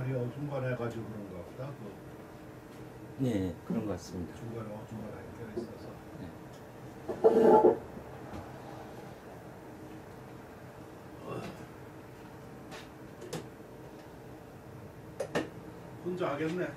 다리 어중간해가지고 그런가 보다. 네, 그런 것 같습니다. 중간에 어중간하게 껴 있어서. 네. 혼자 하겠네.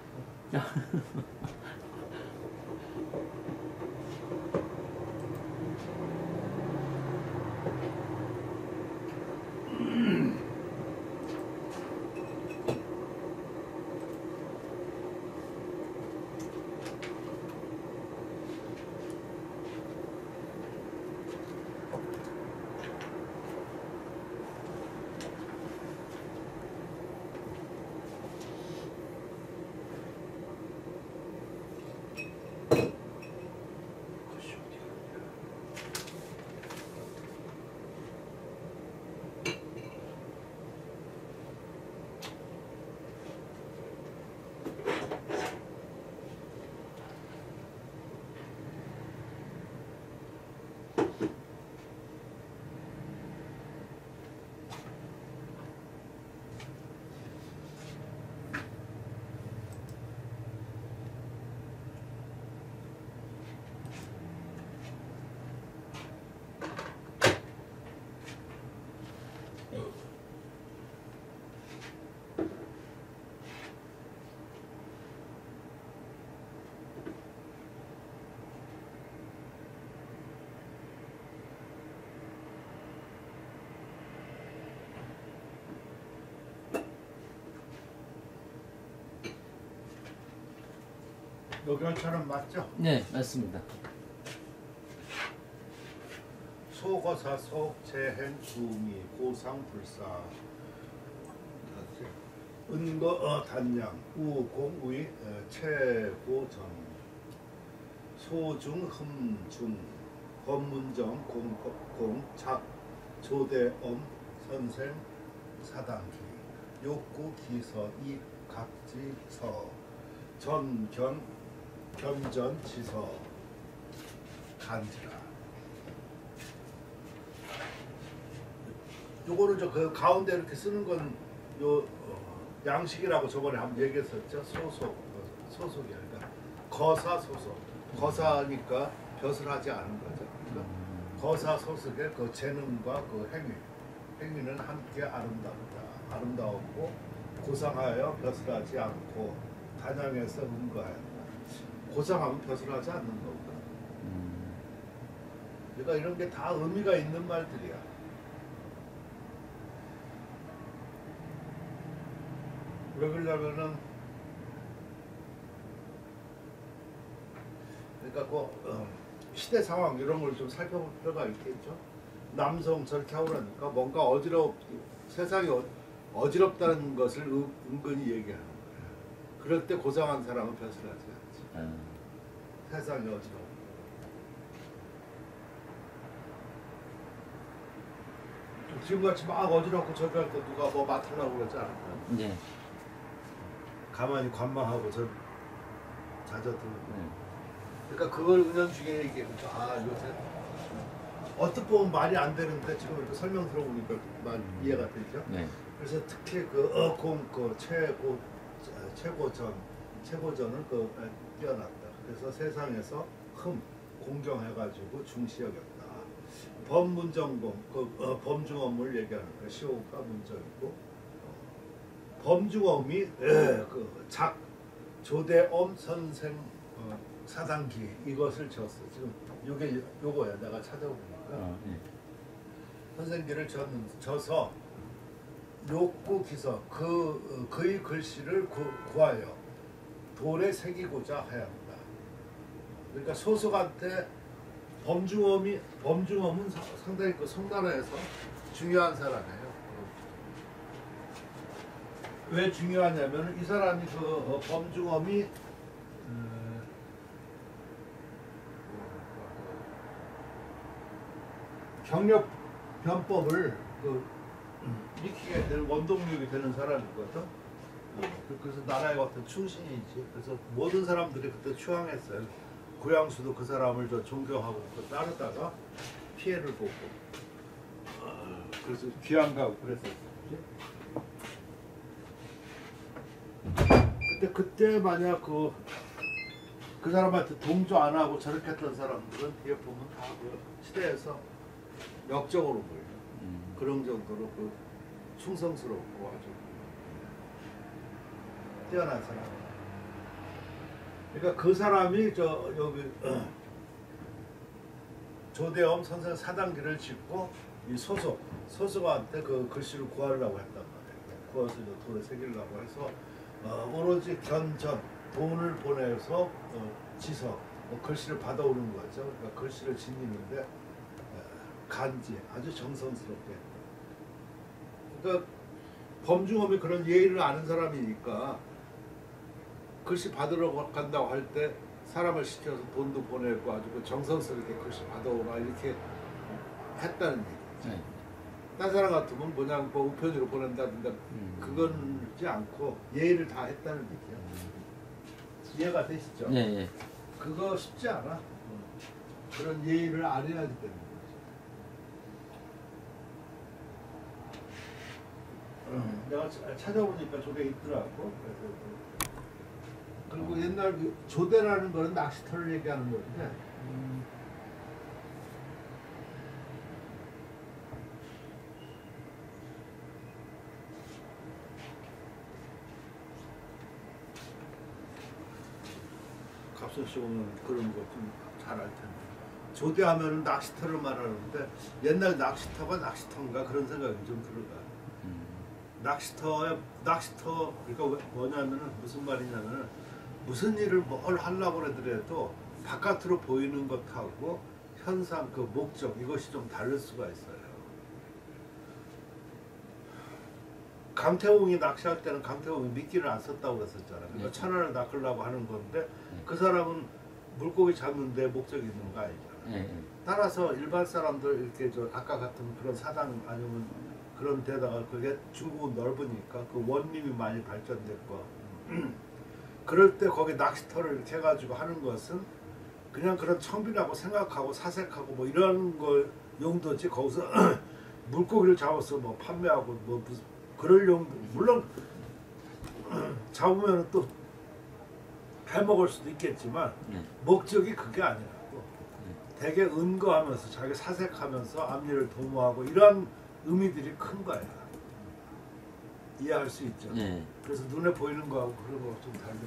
여결처럼 맞죠? 네, 맞습니다. 소거사 속재행 구미 고상불사 은거 단양 우공의 최고정 소중흠중 법문정 공작 조대엄 선생 사당기 욕구기서 이각지서 전견 견전지서 간지라. 요거를 그 가운데 이렇게 쓰는 건 요 양식이라고 저번에 한번 얘기했었죠. 소속이 아니라 거사 소속. 거사니까 벼슬 하지 않은 거죠. 그러니까 거사 소속의 그 재능과 그 행위는 함께 아름다웠고 고상하여 벼슬하지 않고 단양에서 은거하였다. 고상하면 벼슬하지 않는 거구나. 그러니까 이런 게 다 의미가 있는 말들이야. 왜 그러냐면은 그러니까 그 시대 상황 이런 걸 좀 살펴볼 필요가 있겠죠. 남성 저렇게 하고 그러니까 뭔가 세상이 어지럽다는 것을 은근히 얘기하는 거예요. 그럴 때 고상한 사람은 벼슬하지 않지. 세상이 어지러워. 지금같이 막 어지럽고 저기 할 때 누가 뭐 맡으려고 그러지 않을까? 네. 가만히 관망하고 저 잦아들고. 그러니까 그걸 은연중에 얘기해보죠. 아 요새 어떻게 보면 말이 안 되는데 지금 이렇게 설명 들어보니까 말 이해가 되죠. 네. 그래서 특히 최고전을 뛰어났다. 그래서 세상에서 공경해가지고 중시여겼다. 법문정공 범중엄을 얘기하는 거 시호가 문정이고 범중엄이 작 조대엄 선생 사당기 이것을 졌어. 지금 요거야. 내가 찾아보니까 선생기를 져서 욕구기서 그의 글씨를 구하여 돌에 새기고자 하였다. 그러니까 소속한테 범중엄은 상당히 그 송나라에서 중요한 사람이에요. 왜 중요하냐면 이 사람이 그 범중엄이 경력 변법을 익히게 되는 원동력이 되는 사람이거든. 그래서 나라의 어떤 충신이지. 그래서 모든 사람들이 그때 추앙했어요. 고양수도 그 사람을 존경하고 따르다가 피해를 보고 그래서 귀양 가고 그랬었지. 근데 그때 만약 그 사람한테 동조 안 하고 저렇게 했던 사람들은 뒤에 보면 다 그 시대에서 역적으로 보여요. 그런 정도로 그 충성스럽고 아주 뛰어난 사람. 그러니까 그 사람이 여기 조대엄 선생 사당기를 짓고 이 소속한테 그 글씨를 구하려고 했단 말이에요. 구해서 돈을 새기려고 해서 오로지 견전 돈을 보내서 지서 글씨를 받아오는 거죠. 그러니까 글씨를 짓는데 간지 아주 정성스럽게. 그러니까 범중엄이 그런 예의를 아는 사람이니까 글씨 받으러 간다고 할 때 사람을 시켜서 돈도 보내고 아주 그 정성스럽게 글씨 받아오라 이렇게 했다는 얘기죠. 네. 딴 사람 같으면 그냥 뭐 우편으로 보낸다든가 그건지 않고 예의를 다 했다는 얘기야. 이해가 되시죠? 네, 네. 그거 쉽지 않아. 그런 예의를 안 해야지 되는 거지. 내가 찾아보니까 저게 있더라고. 그리고 옛날 그 조대라는 거는 낚시터를 얘기하는 건데 갑순 씨 오면 그런 거 좀 잘 알 텐데 조대하면은 낚시터를 말하는데 옛날 낚시터가 낚시터인가 그런 생각이 좀 들어가. 낚시터 그러니까 뭐냐면은 무슨 말이냐면은 무슨 일을 뭘 하려고 하더라도 바깥으로 보이는 것하고 현상 그 목적 이것이 좀 다를 수가 있어요. 강태공이 낚시할 때는 강태공이 미끼를 안 썼다고 그랬었잖아. 그러니까 네. 천안을 낚으려고 하는 건데 그 사람은 물고기 잡는데 목적이 있는 거 아니잖아. 네. 따라서 일반 사람들 이렇게 아까 같은 그런 사당 아니면 그런 데다가 그게 중국은 넓으니까 그 원림이 많이 발전됐고 그럴 때 거기 낚시터를 이렇게 해가지고 하는 것은 그냥 그런 청비라고 생각하고 사색하고 뭐 이런 거 용도지 거기서 물고기를 잡아서 뭐 판매하고 뭐 무슨 그럴 용도 물론 잡으면 또 해먹을 수도 있겠지만 목적이 그게 아니라고 되게 은거하면서 자기 사색하면서 앞일을 도모하고 이런 의미들이 큰 거야. 이해할 수 있죠. 네. 그래서 눈에 보이는 거하고 그런 거가 좀 다르다.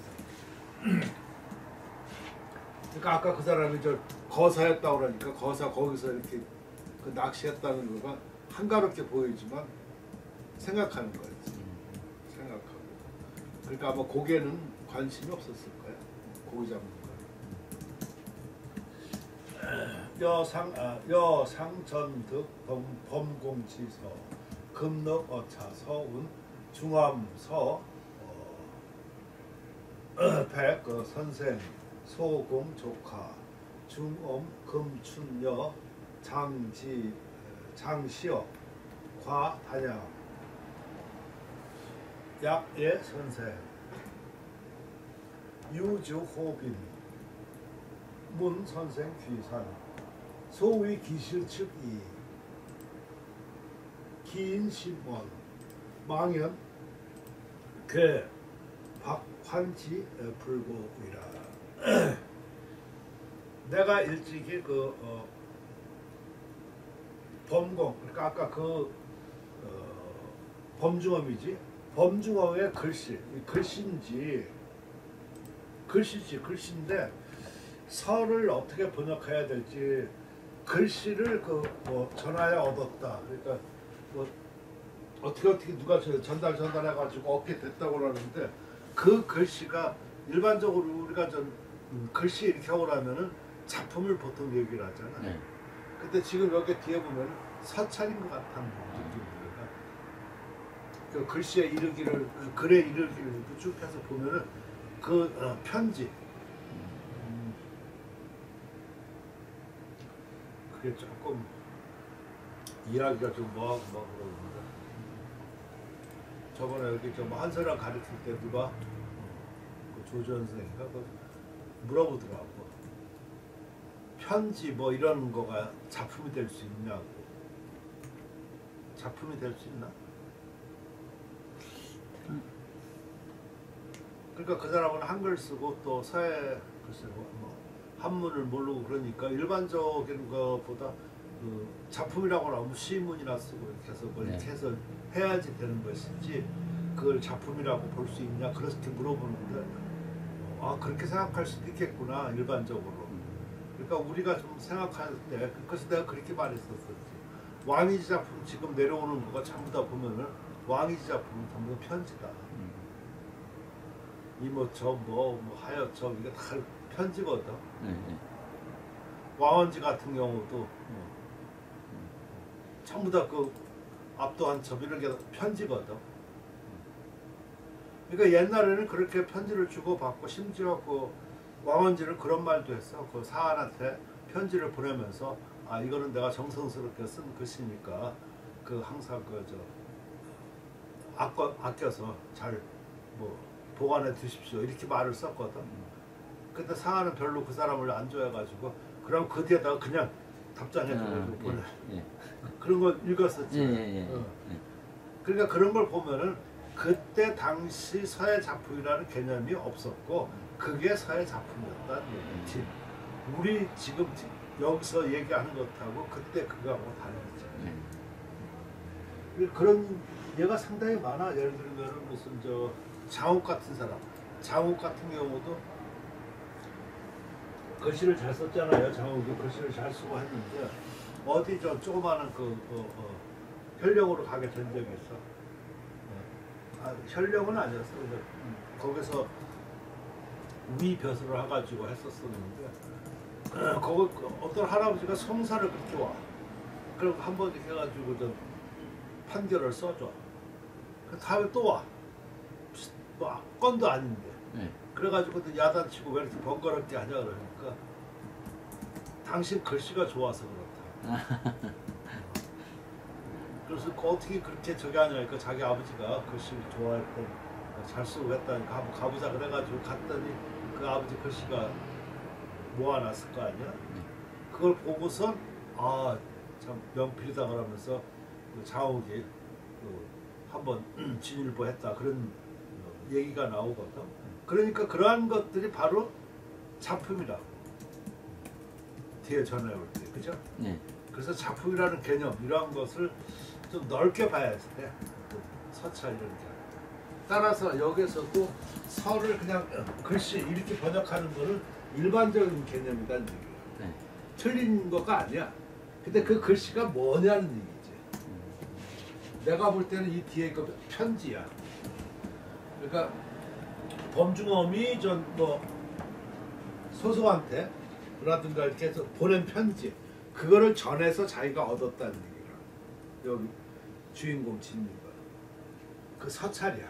그러니까 아까 그 사람이 저 거사했다고 그러니까 거사 거기서 이렇게 그 낚시했다는 거가 한가롭게 보이지만 생각하는 거였지. 생각하고. 그러니까 아마 고개는 관심이 없었을 거야. 고기 잡는 거. 여상전득 범공지서 금넉어차 서운 중암서 백 선생 소공 조카 중엄 금춘여 장시여 과단양 약예 선생 유주호빈 문 선생 귀산 소위 기실측이 기인신원 망연 괴 박환지 불고이라. 내가 일찍이 범공 그러니까 아까 범중엄이지 범중엄의 글씨인데 설을 어떻게 번역해야 될지 글씨를 뭐 전하여 얻었다. 그러니까 뭐 어떻게 누가 전달해가지고 얻게 됐다고 그러는데 그 글씨가 일반적으로 우리가 글씨 이렇게 하고라면은 작품을 보통 얘기를 하잖아. 네. 근데 지금 여기 뒤에 보면 서찰인 것 같다는 느낌입니다. 그 글씨의 이르기를 글의 이르기를 쭉 해서 보면은 그 편지. 그게 조금 이야기가 좀 뭐하고 그러는데 저번에 여기 좀 한서랑 가르칠 때 누가 그 조전생인가 물어보더라고. 편지 뭐 이런 거가 작품이 될 수 있냐고. 작품이 될 수 있나? 그러니까 그 사람은 한글 쓰고 또 서예 글쎄 뭐 한문을 모르고 그러니까 일반적인 것보다 그 작품이라고 나오면 시문이나 쓰고 이렇게 해서 뭐 이렇게 네. 해서 해야지 되는 것이지 그걸 작품이라고 볼 수 있냐 그렇게 물어보는데 아 그렇게 생각할 수도 있겠구나 일반적으로. 그러니까 우리가 좀 생각할 때 그래서 내가 그렇게 말했었었지. 왕이지 작품 지금 내려오는 거가 전부 다 보면은 왕이지 작품은 전부 다 편지다. 이모저 뭐 하여저 이게 다 편지거든. 왕원지 같은 경우도 전부 다 그 압도한 첩 이런 게 편지거든. 그러니까 옛날에는 그렇게 편지를 주고 받고 심지어 그 왕원지는 그런 말도 했어. 그 사한한테 편지를 보내면서 아 이거는 내가 정성스럽게 쓴 글씨니까 그 항상 그 저 아껴서 잘 뭐 보관해 두십시오 이렇게 말을 썼거든. 근데 사한은 별로 그 사람을 안 좋아해가지고 그럼 그 뒤에다가 그냥 답장해줘가지고 보내. 그런 걸 읽었었지. 그러니까 그런 걸 보면은 그때 당시 서예 작품이라는 개념이 없었고 그게 서예 작품이었다는 얘기지. 우리 지금 여기서 얘기하는 것하고 그때 그거하고 다르지. 그런 얘가 상당히 많아. 예를 들면 무슨 저 장욱 같은 사람, 장욱 같은 경우도 글씨를 잘 썼잖아요. 장욱이 글씨를 잘 쓰고 했는데 어디 저 조그마한 현령으로 가게 된 적이 있어. 현령은 아니었어. 근데 거기서 위벼슬을 해가지고 했었었는데 거기 어떤 할아버지가 성사를 그렇게 와. 그럼 한 번 이렇게 해가지고 좀 판결을 써줘. 그 다음에 또 와. 뭐 건도 아닌데. 그래가지고 또 야단치고 왜 이렇게 번거롭게 하냐 그러니까 당신 글씨가 좋아서 그렇다. 그래서 어떻게 그렇게 저기 하냐니까 자기 아버지가 글씨를 좋아했고 잘 쓰고 했다니까 한번 가보자 그래가지고 갔더니 그 아버지 글씨가 모아놨을 거 아니야. 그걸 보고선 아 참 명필이다 그러면서 그 장욱이 한번 진일보 했다 그런 얘기가 나오거든. 그러니까 그러한 것들이 바로 작품이라고 뒤에 전해올 때 그죠? 그래서 작품이라는 개념 이러한 것을 좀 넓게 봐야 돼. 서찰 이런 게. 따라서 여기서도 서를 그냥 글씨 이렇게 번역하는 거는 일반적인 개념이라는 얘기야. 틀린 거가 아니야. 근데 그 글씨가 뭐냐는 얘기지. 내가 볼 때는 이 뒤에 그 편지야. 그러니까 범중엄이 전 뭐 소송한테 라든가 이렇게 해서 보낸 편지 그거를 전해서 자기가 얻었다는 얘기야. 여기 주인공 진리가 그 서찰이야.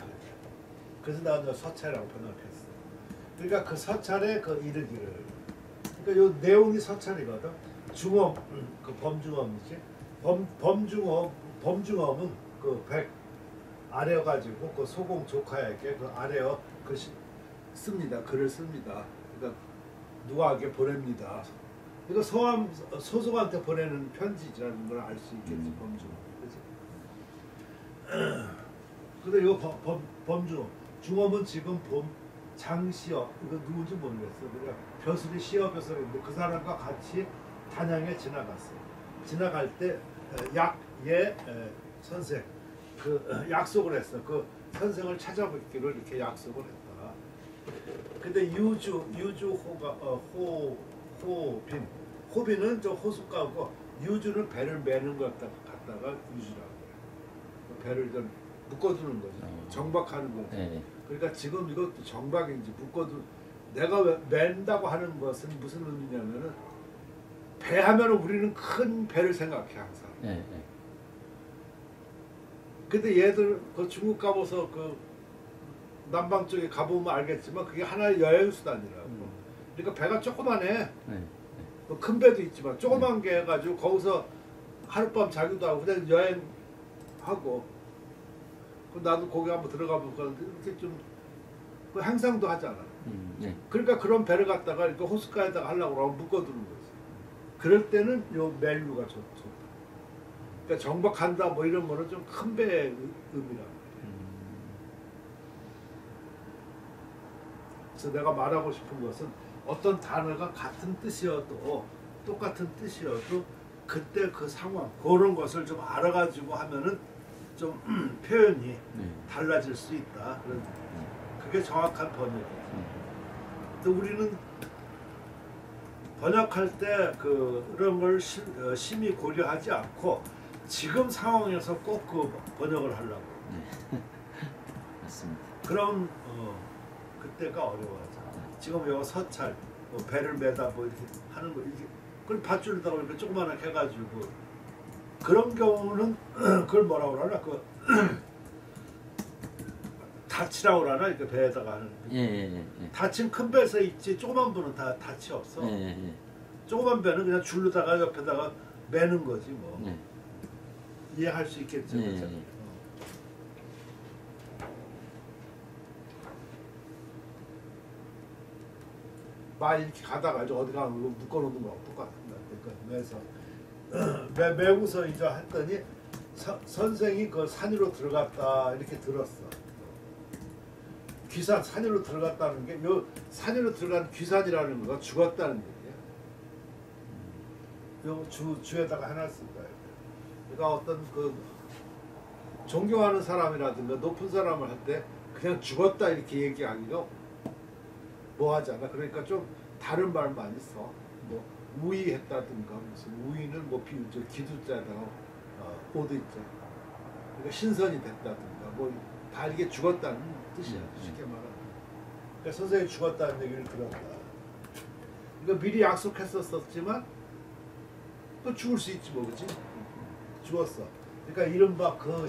그래서 나는 서찰이라고 번역했어. 그러니까 그 서찰의 그 이르기를. 그러니까 요 내용이 서찰이거든. 중엄, 그 범중엄이지. 범중엄은 그 백 아래어 가지고 그 소공 조카에게 그 아래어 글씨 씁니다. 글을 씁니다. 그러니까 누구에게 보냅니다. 이거 소송한테 보내는 편지라는 걸 알 수 있겠지. 범중엄. 그렇지? 근데 이거 범중엄. 중엄은 지금 장시업 이거 누군지 모르겠어. 그러니까 벼슬이 시어벼슬인데 그 사람과 같이 단양에 지나갔어. 지나갈 때 약예 선생 그 약속을 했어. 그 선생을 찾아뵙기로 이렇게 약속을 했다. 근데 유주호가 호빈은 저 호숫가고 유주는 배를 매는 것 갖다가 유주라고 해. 배를 좀 묶어두는 거지. 정박하는 거지. 그러니까 지금 이것도 정박인지 묶어두. 내가 맨다고 하는 것은 무슨 의미냐면은 배 하면 우리는 큰 배를 생각해 항상. 근데 얘들 그 중국 가봐서 그 남방 쪽에 가보면 알겠지만 그게 하나의 여행 수단이라고. 그러니까 배가 조그만해. 뭐 큰 배도 있지만 조그만 게 해가지고 거기서 하룻밤 자기도 하고 그냥 여행하고. 나도 거기 한번 들어가보고 이렇게 좀 그 행상도 하잖아. 그러니까 그런 배를 갖다가 이렇게 호숫가에다가 하려고 그러면 묶어두는 거지. 그럴 때는 요 멜류가 좋다. 그러니까 정박한다 뭐 이런 거는 좀 큰 배의 의미라고. 그래서 내가 말하고 싶은 것은 어떤 단어가 같은 뜻이어도 똑같은 뜻이어도 그때 그 상황 그런 것을 좀 알아가지고 하면은 좀 표현이 네. 달라질 수 있다. 그게 정확한 번역이죠. 또 우리는 번역할 때 그런 걸 심히 고려하지 않고 지금 상황에서 꼭 그 번역을 하려고. 네. 맞습니다. 그럼 그때가 어려워하죠. 지금 요 서찰, 뭐 배를 매다 뭐 이렇게 하는 거 이렇게 그걸 밧줄에다가 이렇게 조그만하게 해가지고 그런 경우는 그걸 뭐라고 그러나 그 닻이라고 그러나 이렇게 배에다가 하는. 예. 닻은 큰 배에서 있지 조그만 배는 다 닻이 없어. 예. 조그만 배는 그냥 줄로다가 옆에다가 매는 거지 뭐. 네. 이해할 수 있겠죠. 예. 그렇죠? 막 이렇게 가다가 이제 어디 가면 묶어놓는 거하고 똑같은 거 같아. 그래서 매고서 이제 했더니 선생이 그 산 위로 들어갔다 이렇게 들었어. 귀산 산 위로 들어갔다는 게 요 산 위로 들어간 귀산이라는 거가 죽었다는 얘기야. 요 주에다가 해놨을 거예요. 그러니까 어떤 그 존경하는 사람이라든가 높은 사람을 할 때 그냥 죽었다 이렇게 얘기하기가 뭐하잖아. 그러니까 좀 다른 말 많이 써. 뭐 우의했다든가 무슨 우의는 뭐 저 기두자에다가 오드자. 그러니까 신선이 됐다든가 뭐 다 이게 죽었다는 뜻이야. 쉽게 말하면. 그러니까 선생님이 죽었다는 얘기를 들었다. 그러니까 미리 약속했었지만 또 죽을 수 있지 뭐 그렇지? 죽었어. 그러니까 이른바 그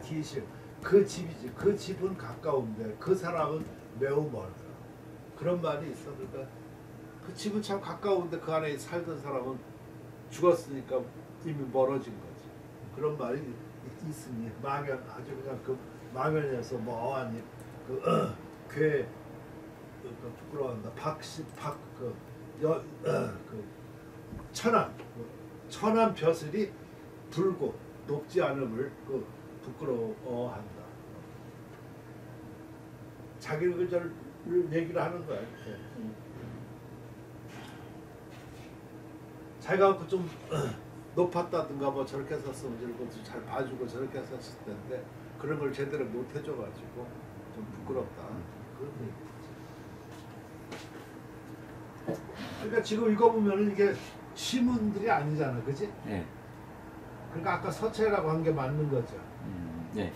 기실 그 집이지. 그 집은 가까운데 그 사람은 매우 멀다. 그런 말이 있어. 그러니까 그 집은 참 가까운데 그 안에 살던 사람은 죽었으니까 이미 멀어진 거지. 그런 말이 있으니 망연 아주 그냥 그 망연에서 뭐하니 괴 부끄러워한다. 천안 벼슬이 불고 높지 않음을 부끄러워한다. 자기 의견을 얘기를 하는 거야. 이렇게. 자기가 그 좀 높았다든가 뭐 저렇게 썼으면 저렇게 잘 봐주고 저렇게 썼을 텐데 그런 걸 제대로 못 해줘가지고 좀 부끄럽다. 그런 얘기. 그러니까 지금 읽어보면은 이게 시문들이 아니잖아, 그지? 네. 그러니까 아까 서체라고 한 게 맞는 거죠. 네.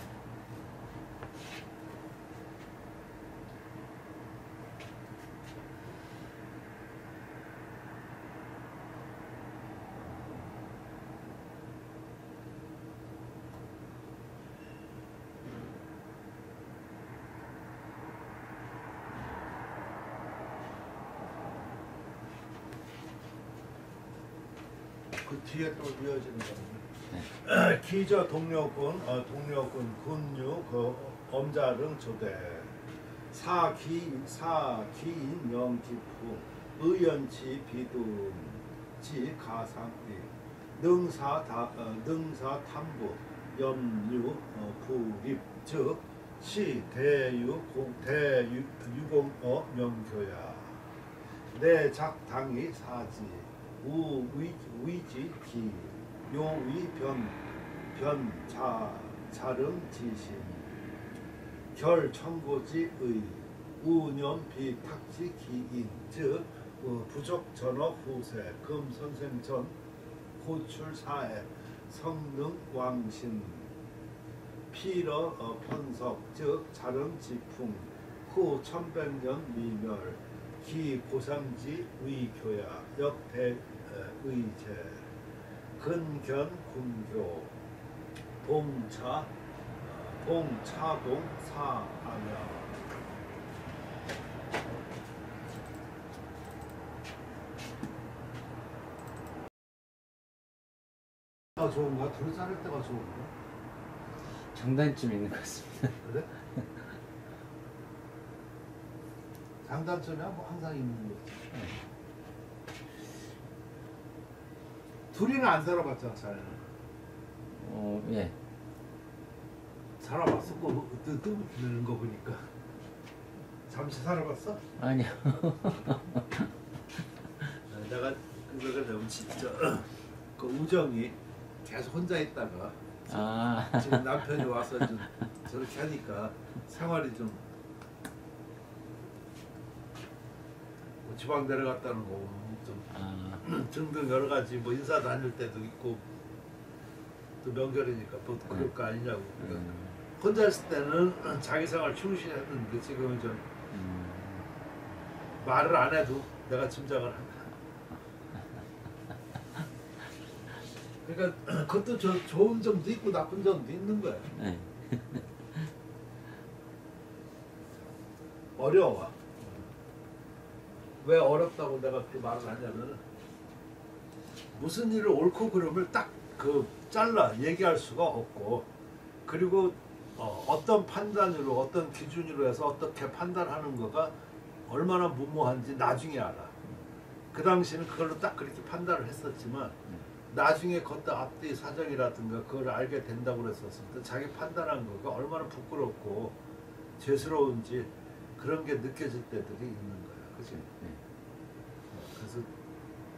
그 뒤에 또 이어지는 거는 기저 동료군 군유 그 엄자릉 조대 사기인 영기풍 의연치 비둔지 가상리 능사 탐부 염유 부립 즉 시 대유공어 명교야 내작당이 사지 우위지 기 요위 자릉 지심 결 청고지 의 우년 비탁지 기인 즉 부족 전업 후세 금 선생 전 호출 사해 성능 왕신 피러 편석 즉 자릉 지풍 후 1100년 미멸 기 고상지 위교야 역대 의제 근견 군교 봉차동 사암야 좋은가? 둘이 자를 때가 좋은가? 장단점 있는 것 같습니다. 그래? 장단점이야 뭐 항상 있는 거지. 둘이는 안 살아봤잖아, 잘. 예. 살아봤어, 뜨는 거 보니까. 잠시 살아봤어? 아니요. 내가 그거를 너무 진짜 그 우정이 계속 혼자 있다가 아, 지금 남편이 와서 좀 저렇게 하니까 생활이 좀 뭐 지방 내려갔다는 거 좀 아, 등등 여러 가지 뭐 인사 다닐 때도 있고 또 명절이니까 또 그럴 거 아니냐고. 혼자 있을 때는 자기 생활 충실했는데 지금은 좀 말을 안 해도 내가 짐작을 한다. 그러니까 그것도 좋은 점도 있고 나쁜 점도 있는 거야. 네. 어려워. 왜 어렵다고 내가 그렇게 말을 하냐면 무슨 일을 옳고 그름을 딱 그 잘라 얘기할 수가 없고 그리고 어떤 판단으로 어떤 기준으로 해서 어떻게 판단하는 거가 얼마나 무모한지 나중에 알아. 그 당시는 그걸로 딱 그렇게 판단을 했었지만 나중에 걷다 앞뒤 사정이라든가 그걸 알게 된다고 그랬었을 때 자기 판단한 거가 얼마나 부끄럽고 죄스러운지 그런 게 느껴질 때들이 있는 거야. 그치? 그래서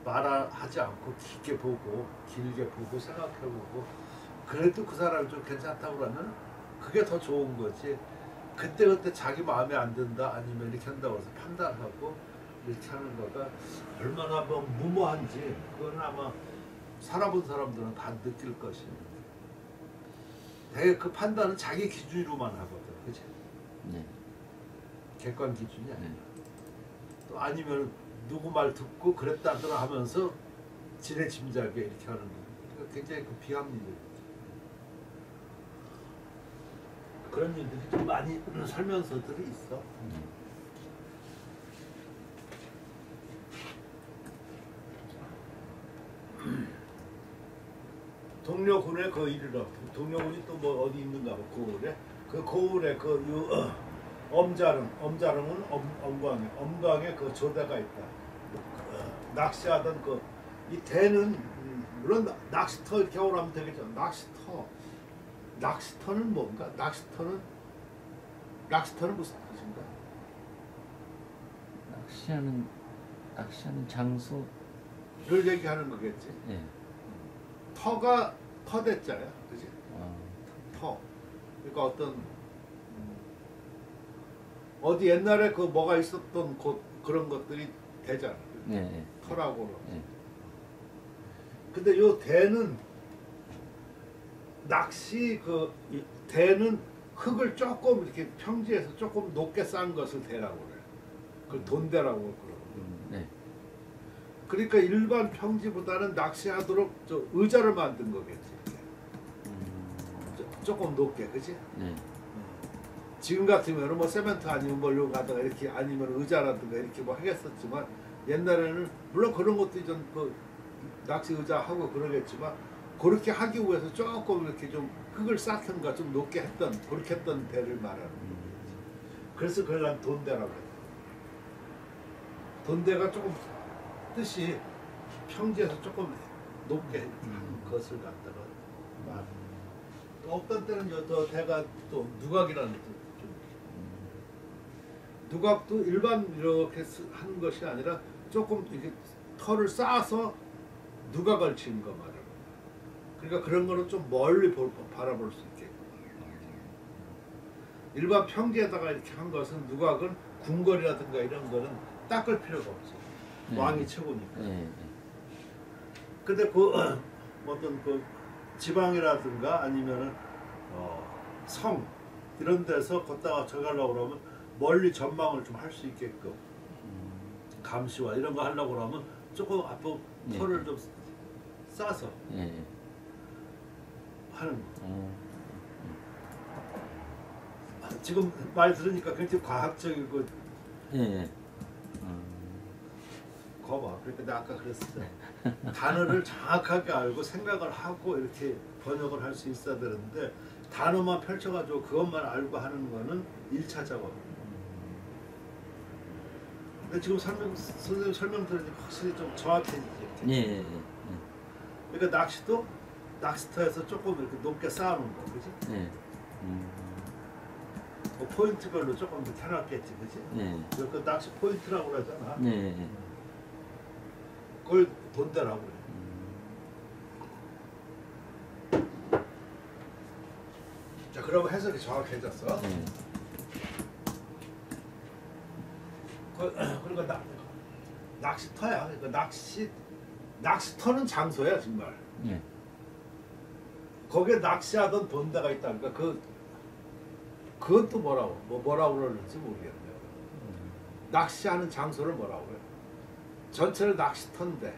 말하지 않고 깊게 보고 길게 보고 생각해보고 그래도 그 사람이 좀 괜찮다고 그러면 그게 더 좋은 거지. 그때그때 자기 마음에 안 든다 아니면 이렇게 한다고 해서 판단하고 이렇게 하는 거가 얼마나 뭐 무모한지 그건 아마 살아본 사람들은 다 느낄 것이에요. 되게 그 판단은 자기 기준으로만 하거든. 그치? 네. 객관 기준이 아니야. 네. 또 아니면 누구 말 듣고 그랬다더라 하면서 지네 짐작에 이렇게 하는 거. 그러니까 굉장히 그 비합리적. 그런 일들이 좀 많이 설면서들이 있어. 동료군의 그 일을 동료군이 또 뭐 어디 있는가 봐. 고을에 그 고을에 그 엄자릉은 엄광에 그 조대가 있다. 낚시하던 그 이 대는 물론 낚시터 이렇게 오라면 되겠죠. 낚시터는 뭔가? 낚시터는 무슨 뜻인가? 낚시하는 장소를 얘기하는 거겠지. 네. 터가 터대자야, 그지? 아, 터. 그러니까 어떤 어디 옛날에 그 뭐가 있었던 곳 그런 것들이 되잖아. 네. 터라고. 네. 근데 요 대는 낚시 그 대는 흙을 조금 이렇게 평지에서 조금 높게 쌓은 것을 대라고 그래. 그걸 돈대라고 그러거든. 네. 그러니까 일반 평지보다는 낚시하도록 저 의자를 만든 거겠지. 조금 높게, 그지? 네. 지금 같으면 뭐 세멘트 아니면 뭘로 가다가 이렇게 아니면 의자라든가 이렇게 뭐 하겠었지만 옛날에는 물론 그런 것도 좀 그 낚시 의자 하고 그러겠지만 그렇게 하기 위해서 조금 이렇게 좀 흙을 쌓던가 좀 높게 했던 그렇게 했던 대를 말하는 거지. 그래서 그걸 난 돈대라고 했다. 돈대가 조금 뜻이 평지에서 조금 높게 한 것을 갖다가 말. 또 어떤 때는 저 대가 또 누각이라는 뜻. 누각도 일반 이렇게 한 것이 아니라 조금 이렇게 털을 쌓아서 누각을 지은 거 말이야. 그러니까 그런 거는 좀 멀리 바라볼 수 있게. 일반 평지에다가 이렇게 한 것은 누각은 궁궐이라든가 이런 거는 닦을 필요가 없어. 왕이 최고니까. 네. 근데 그 어떤 그 지방이라든가 아니면은 성 이런 데서 걷다가 저 가려고 그러면 멀리 전망을 좀 할 수 있게끔 감시와 이런 거 하려고 그러면 조금 앞으로 네. 털을 좀 싸서 네. 하는 거. 지금 말 들으니까 굉장히 과학적이고 네. 거봐. 그러니까 내가 아까 그랬어. 단어를 정확하게 알고 생각을 하고 이렇게 번역을 할 수 있어야 되는데 단어만 펼쳐가지고 그것만 알고 하는 거는 1차 작업. 근데 지금 선생님 설명 들으니까 확실히 좀 정확해지지. 네. 그러니까 낚시도 낚시터에서 조금 이렇게 높게 쌓아놓은 거, 그렇지? 네. 뭐 포인트별로 조금 더 해놨겠지, 그치? 네. 그 낚시 포인트라고 그러잖아. 네. 그걸 돈대라고 그래. 자, 그러면 해석이 정확해졌어. 네. 그러니까 낚시터야. 그러니까 낚시터는 장소야 정말. 네. 거기에 낚시하던 돈대가 있다. 그러니까 그건 또 뭐라고 그러는지 모르겠네요. 낚시하는 장소를 뭐라고 그래? 전체를 낚시터인데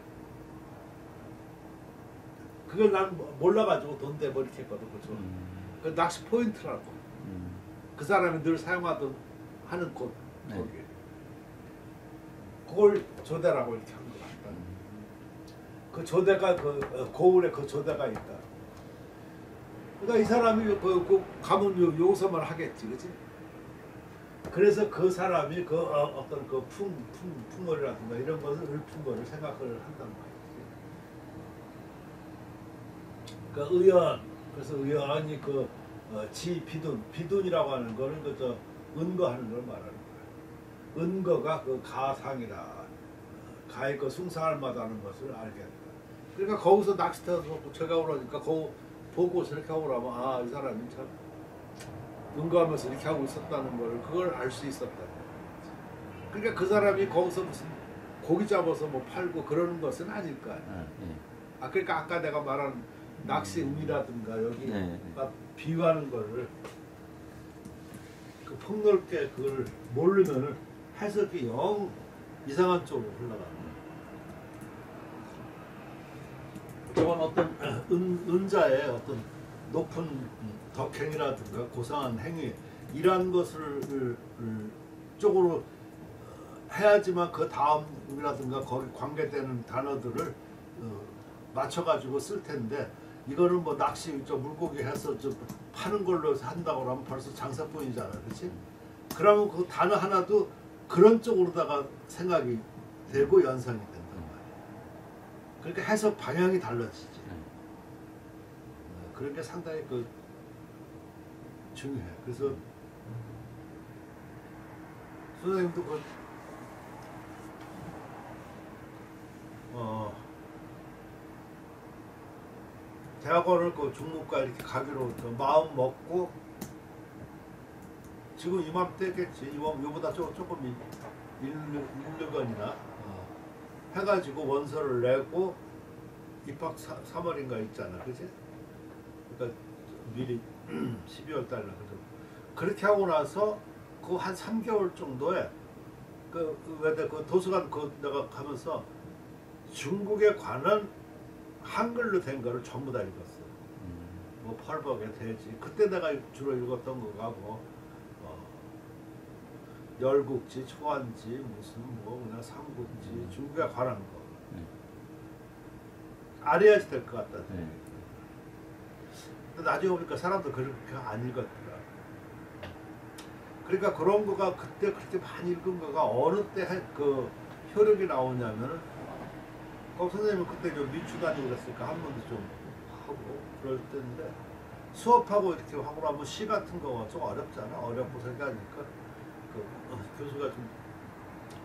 그걸 난 몰라가지고 돈대 뭐 이렇게 했거든. 그렇죠? 그 낚시 포인트라고. 그 사람이 늘 사용하던 하는 곳 네. 거기. 그걸 조대라고 이렇게 한 것 같다. 그 조대가 고을에 그 조대가 있다. 그러니까 이 사람이 가면 요소만 하겠지, 그렇지? 그래서 그 사람이 어떤 풍월이라든가 이런 것을 을풍월을 생각을 한단 말이지. 그러니까 의연, 그래서 의연이 비둔이라고 하는 거는 은거하는 걸 말하는 거야. 은거가 가상이라, 가의 숭상할 마다는 것을 알겠다. 그러니까 거기서 낚시터에서 제가 오라니까 보고서 이렇게 하고 나면 이 사람이 참 은거하면서 이렇게 하고 있었다는 걸 그걸 알 수 있었다. 그러니까 그 사람이 거기서 무슨 고기 잡아서 뭐 팔고 그러는 것은 아닐 거 아니야. 그러니까 아까 내가 말한 낚시 운이라든가 여기가 비유하는 거를 그 폭넓게 그걸 모르면은 해석이 영 이상한 쪽으로 흘러가는 거야. 저건 어떤 은자의 어떤 높은 덕행이라든가 고상한 행위 이러한 것을 쪽으로 해야지만 그 다음이라든가 거기 관계되는 단어들을 맞춰가지고 쓸 텐데 이거는 뭐 낚시 물고기 해서 파는 걸로 한다고 하면 벌써 장사꾼이잖아, 그렇지? 그러면 그 단어 하나도 그런 쪽으로다가 생각이 되고 연상이 된단 말이야. 그러니까 해석 방향이 달라지지. 그런 게 상당히 중요해. 그래서 선생님도 대학원을 중문과 이렇게 가기로 마음 먹고 지금 이맘때겠지. 이보다 조금 1년이나 해가지고 원서를 내고 입학 3월인가 있잖아, 그치? 그러니까 미리 12월 달에 그렇게 하고 나서 한 3개월 정도에 그 도서관 내가 가면서 중국에 관한 한글로 된 거를 전부 다 읽었어. 뭐 펄벅의 돼지 그때 내가 주로 읽었던 거하고 열국지, 초안지, 무슨 그냥 삼국지, 중국에 관한 거 알아야지 될 것 같다. 근데 나중에 보니까 사람들 그렇게 안 읽었더라. 그러니까 그런 거가 그때 그렇게 많이 읽은 거가 어느 때 효력이 나오냐면은 선생님은 그때 민추 다니고 그랬으니까 한 번도 좀 하고 그럴 때인데 수업하고 이렇게 하고 나면 시 같은 거가 좀 어렵잖아. 어렵고 생각하니까 교수가 좀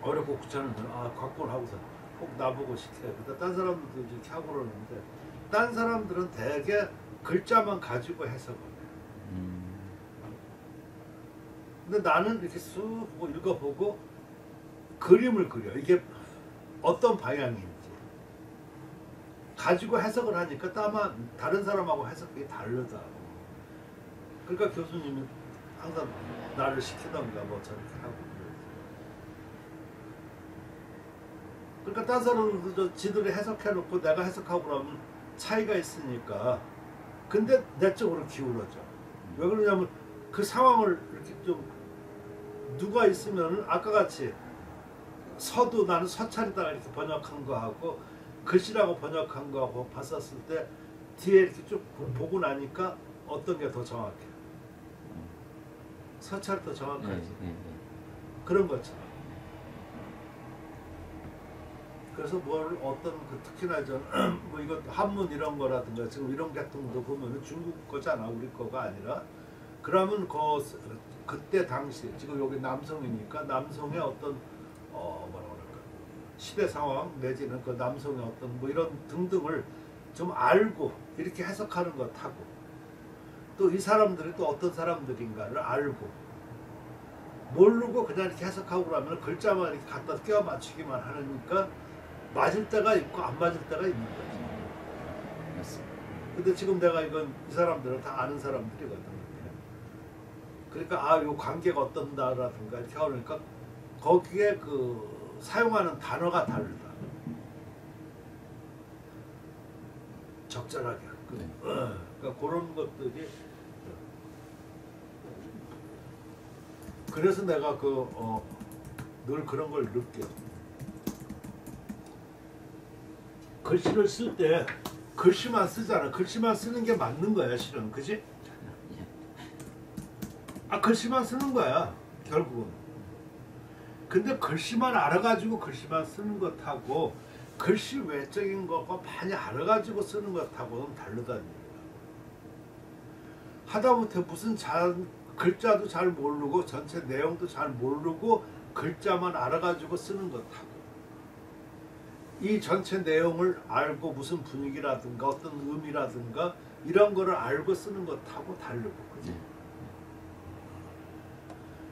어렵고 귀찮으면 각본 하고서 꼭 나보고 시켜요. 근데 딴 사람들도 이렇게 하고 그러는데 딴 사람들은 대개 글자만 가지고 해석을 해. 근데 나는 이렇게 쑥 읽어보고 그림을 그려. 이게 어떤 방향인지 가지고 해석을 하니까 다른 사람하고 해석이 다르다. 그러니까 교수님은 항상 나를 시키던가 뭐 저렇게 하고 그러니까 딴 사람은 지들이 해석해놓고 내가 해석하고 그러면 차이가 있으니까 근데 내 쪽으로 기울어져. 왜 그러냐면 그 상황을 이렇게 좀 누가 있으면은 아까 같이 서도 나는 서찰에다가 이렇게 번역한 거하고 글씨라고 번역한 거하고 봤었을 때 뒤에 이렇게 쭉 보고 나니까 어떤 게 더 정확해? 서찰이 더 정확하지. 그런 것처럼. 그래서 어떤 특히나 뭐 이거 한문 이런 거라든가 지금 이런 계통도 보면은 중국 거잖아, 우리 거가 아니라 그러면 그때 당시 지금 여기 남성이니까 남성의 어떤 뭐라 그럴까 시대 상황 내지는 그 남성의 어떤 뭐 이런 등등을 좀 알고 이렇게 해석하는 것하고 또 이 사람들이 또 어떤 사람들인가를 알고 모르고 그냥 이렇게 해석하고 그러면 글자만 이렇게 갖다 끼워 맞추기만 하니까 맞을 때가 있고 안 맞을 때가 있는 거지. 맞습니다. 근데 지금 내가 이건 이 사람들은 다 아는 사람들이거든. 그러니까 요 관계가 어떤다라든가 이렇게 하니까 거기에 그 사용하는 단어가 다르다. 적절하게. 네. 그러니까 그런 것들이 그래서 내가 늘 그런 걸 느껴. 글씨를 쓸 때 글씨만 쓰잖아. 글씨만 쓰는 게 맞는 거야, 실은. 그지? 글씨만 쓰는 거야, 결국은. 근데 글씨만 알아가지고 글씨만 쓰는 것하고 글씨 외적인 것과 많이 알아가지고 쓰는 것하고는 다르다는 얘기야. 하다못해 무슨 글자도 잘 모르고 전체 내용도 잘 모르고 글자만 알아가지고 쓰는 것하고 이 전체 내용을 알고 무슨 분위기라든가 어떤 의미라든가 이런 거를 알고 쓰는 것하고 다르고, 그지?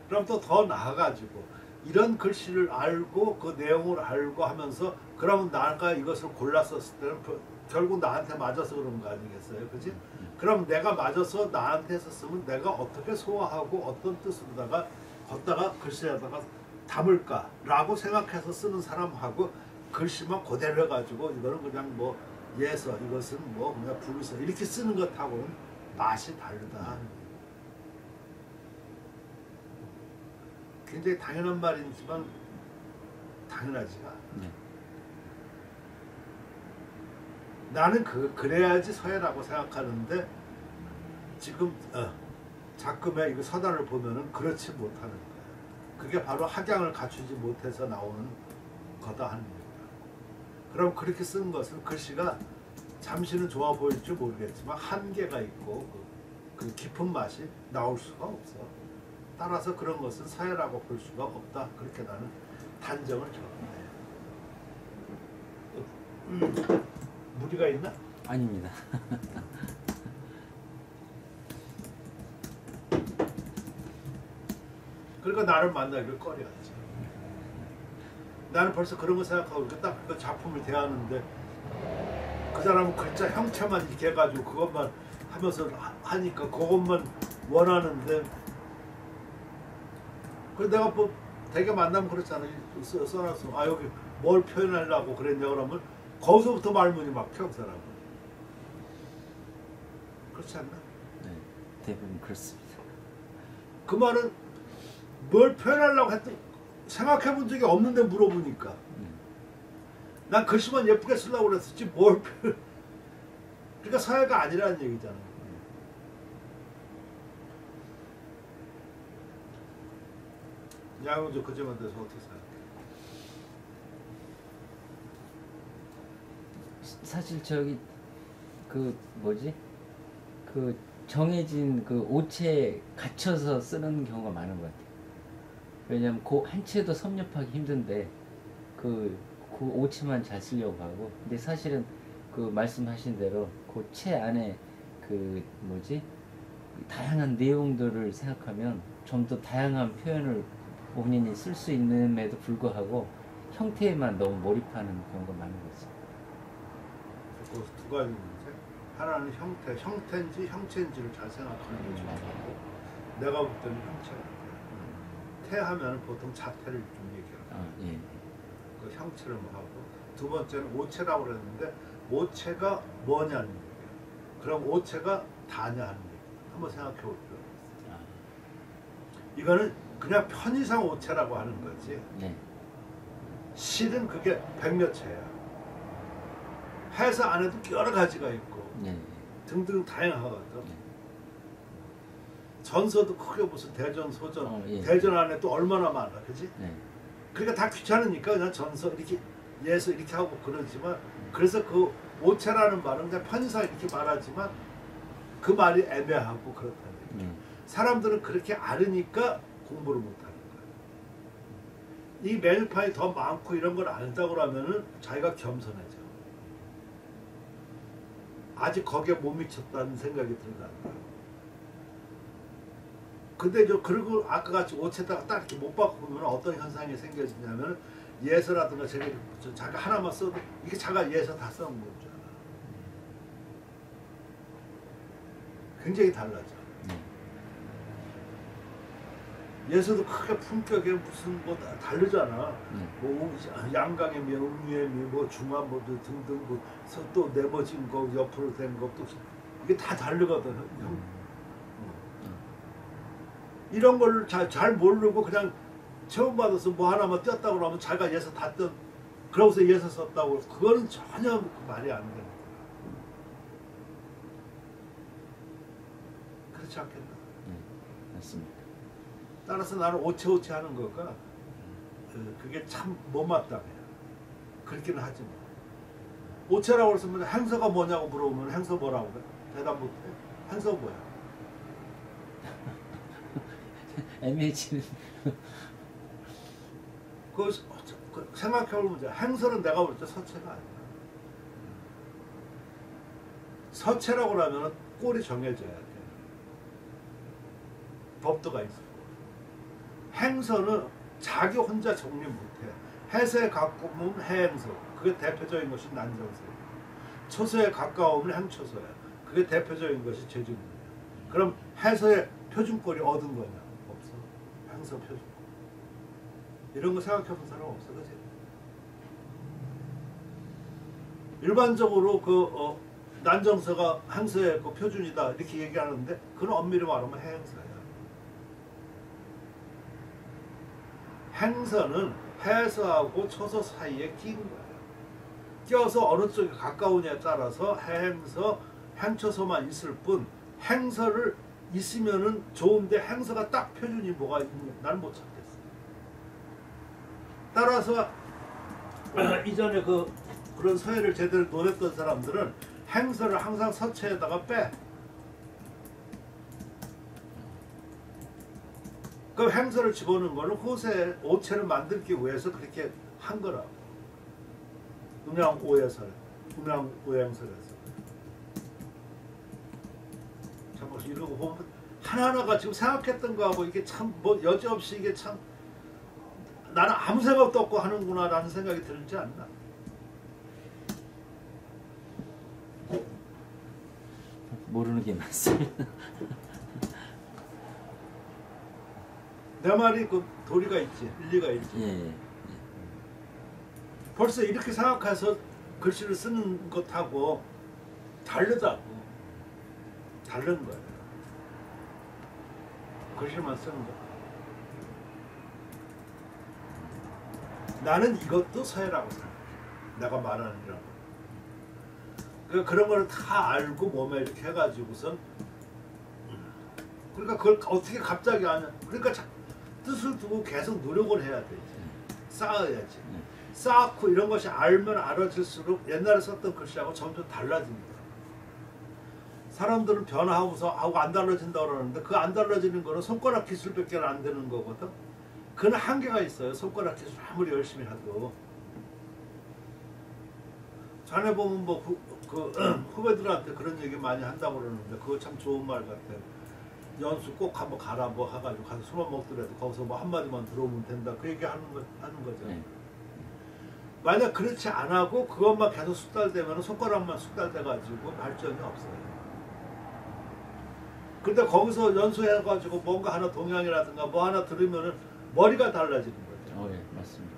그럼 또 더 나아가지고 이런 글씨를 알고 그 내용을 알고 하면서 그러면 내가 이것을 골랐었을 때는 결국 나한테 맞아서 그런 거 아니겠어요, 그지? 그럼 내가 맞아서 나한테 썼으면 내가 어떻게 소화하고 어떤 뜻으로다가 걷다가 글씨에다가 담을까라고 생각해서 쓰는 사람하고 글씨만 그대로 해가지고 이거는 그냥 뭐 예서 이것은 뭐 그냥 부르서 이렇게 쓰는 것하고는 맛이 다르다. 굉장히 당연한 말이지만 당연하지가 않아. 네. 나는 그래야지 서예라고 생각하는데 지금 작금의 이거 서단을 보면은 그렇지 못하는 거야. 그게 바로 학양을 갖추지 못해서 나오는 거다 하는 얘기야. 그럼 그렇게 쓴 것은 글씨가 잠시는 좋아 보일지 모르겠지만 한계가 있고 그 깊은 맛이 나올 수가 없어. 따라서 그런 것은 서예라고 볼 수가 없다. 그렇게 나는 단정을 적네. 무리가 있나? 아닙니다. 그러니까 나를 만나기를 꺼려하지. 나는 벌써 그런 거 생각하고 딱 그 작품을 대하는데 그 사람은 글자 형체만 이렇게 해가지고 그것만 하면서 하니까 그것만 원하는데 그래서 내가 뭐 되게 만나면 그렇잖아. 써놨어. 여기 뭘 표현하려고 그랬냐 그러면 거기서부터 말문이 막혀, 그 사람은. 그렇지 않나? 네, 대부분 그렇습니다. 그 말은 뭘 표현하려고 했던 생각해 본 적이 없는데 물어보니까 난 글씨만 예쁘게 쓰려고 그랬었지 뭘 표현. 그러니까 서예가 아니라는 얘기잖아. 양호조 그 점에 대해서 어떻게 생각해? 사실 저기 그 뭐지? 그 정해진 그 오체에 갇혀서 쓰는 경우가 많은 것 같아요. 왜냐면 그 한 채도 섭렵하기 힘든데 그 오체만 잘 쓰려고 하고, 근데 사실은 그 말씀하신 대로 그 채 안에 그 뭐지? 다양한 내용들을 생각하면 좀 더 다양한 표현을 본인이 쓸 수 있음에도 불구하고 형태에만 너무 몰입하는 경우가 많은 거죠. 그 두 가지 문제. 하나는 형태인지 형체인지를 잘 생각하는 게 중요하고 내가 볼 때는 형체야. 태하면 보통 자태를 좀 얘기하고 예. 그 형체를 뭐 하고 두 번째는 오체라고 그랬는데 오체가 뭐냐는 얘기야. 그럼 오체가 다냐 하는 얘기야. 한번 생각해 볼 필요가 있어. 이거는 그냥 편의상 오체라고 하는 거지. 네. 실은 그게 백몇 채야. 해서 안에도 여러 가지가 있고 네. 등등 다양하거든. 네. 전서도 크게 무슨 대전, 소전, 예. 대전 안에 또 얼마나 많아, 그지? 네. 그러니까 다 귀찮으니까 그냥 전서 이렇게 예서 이렇게 하고 그러지만 그래서 그 오체라는 말은 그냥 편의상 이렇게 말하지만 그 말이 애매하고 그렇다는 얘기야. 사람들은 그렇게 아르니까 공부를 못하는 거예요. 이 메뉴판이 더 많고 이런 걸 안다고 하면은 자기가 겸손해져. 아직 거기에 못 미쳤다는 생각이 들어가는 거예요. 근데 그리고 아까 같이 옷에다가 딱 이렇게 못 바꾸면 어떤 현상이 생겨지냐면 예서라든가 자기가 하나만 써도 이게 자기가 예서 다 써온 거잖아. 굉장히 달라져. 예서도 크게 품격에 무슨 뭐 다르잖아. 뭐 양강의 미, 음유의 미, 뭐 중화 뭐 등등 또 네버진 거 옆으로 된 것도 이게 다 다르거든. 이런 걸 잘 모르고 그냥 처음 받아서 뭐 하나만 띄었다고 하면 자기가 예서 다 띄었 그러고서 예서 썼다고 그거는 전혀 말이 안 되는 거야. 그렇지 않겠나? 맞습니다. 따라서 나는 오체오체 하는 거가 그게 참 못마땅해. 그렇게는 하지 마. 오체라고 해서 행서가 뭐냐고 물어보면 행서 뭐라고 그래? 대답 못해. 행서 뭐야? 애매해지는. 그 생각해보면 행서는 내가 볼 때 서체가 아니야. 서체라고 하면 꼴이 정해져야 돼. 법도가 있어. 행서는 자기 혼자 정리 못해. 해서에 가까우면 해행서. 그게 대표적인 것이 난정서. 초서에 가까우면 행초서야. 그게 대표적인 것이 제주문이야. 그럼 해서의 표준꼴이 얻은 거냐? 없어. 행서 표준꼴. 이런 거 생각해본 사람 없어, 그지? 일반적으로 난정서가 행서의 그 표준이다 이렇게 얘기하는데 그건 엄밀히 말하면 해행서야. 행서는 해서하고 초서 사이에 끼인 거예요. 껴서 어느 쪽에 가까우냐에 따라서 해행서, 행초서만 있을 뿐 행서를 있으면은 좋은데 행서가 딱 표준이 뭐가 있냐? 난 못 찾겠어. 따라서 이전에 그런 서예를 제대로 논했던 사람들은 행서를 항상 서체에다가 빼. 그 행서를 집어넣은 거는 호세 오체를 만들기 위해서 그렇게 한 거라고. 음양오해설, 음양오행설에서. 참 이런 거 보면 하나하나가 지금 생각했던 거하고 이게 참 뭐 여지없이 이게 참 나는 아무 생각도 없고 하는구나라는 생각이 들지 않나? 모르는 게 많습니다. 내 말이 그 도리가 있지, 일리가 있지. 예. 벌써 이렇게 생각해서 글씨를 쓰는 것하고 다르다고. 다른 거예요. 글씨만 쓰는 거. 나는 이것도 서예라고 생각해. 내가 말하는 이라고. 그런 거를 다 알고 몸에 이렇게 해가지고선 그러니까 그걸 어떻게 갑자기 하냐. 그러니까 뜻을 두고 계속 노력을 해야 되지. 쌓아야지. 쌓고 이런 것이 알면 알아질수록 옛날에 썼던 글씨하고 점점 달라집니다. 사람들은 변화하고서 하고 안 달라진다고 그러는데 그 안 달라지는 거는 손가락 기술밖에 안 되는 거거든. 그는 한계가 있어요. 손가락 기술 아무리 열심히 해도. 자네 보면 뭐 후배들한테 그런 얘기 많이 한다고 그러는데 그거 참 좋은 말 같아. 연수 꼭 한번 가라 뭐 해가지고 가서 술만 먹더라도 거기서 뭐 한마디만 들어오면 된다. 그 얘기 하는 거죠. 만약 그렇지 안 하고 그것만 계속 숙달되면 손가락만 숙달돼가지고 발전이 없어요. 근데 거기서 연수해가지고 뭔가 하나 동양이라든가 뭐 하나 들으면은 머리가 달라지는 거죠. 예, 맞습니다.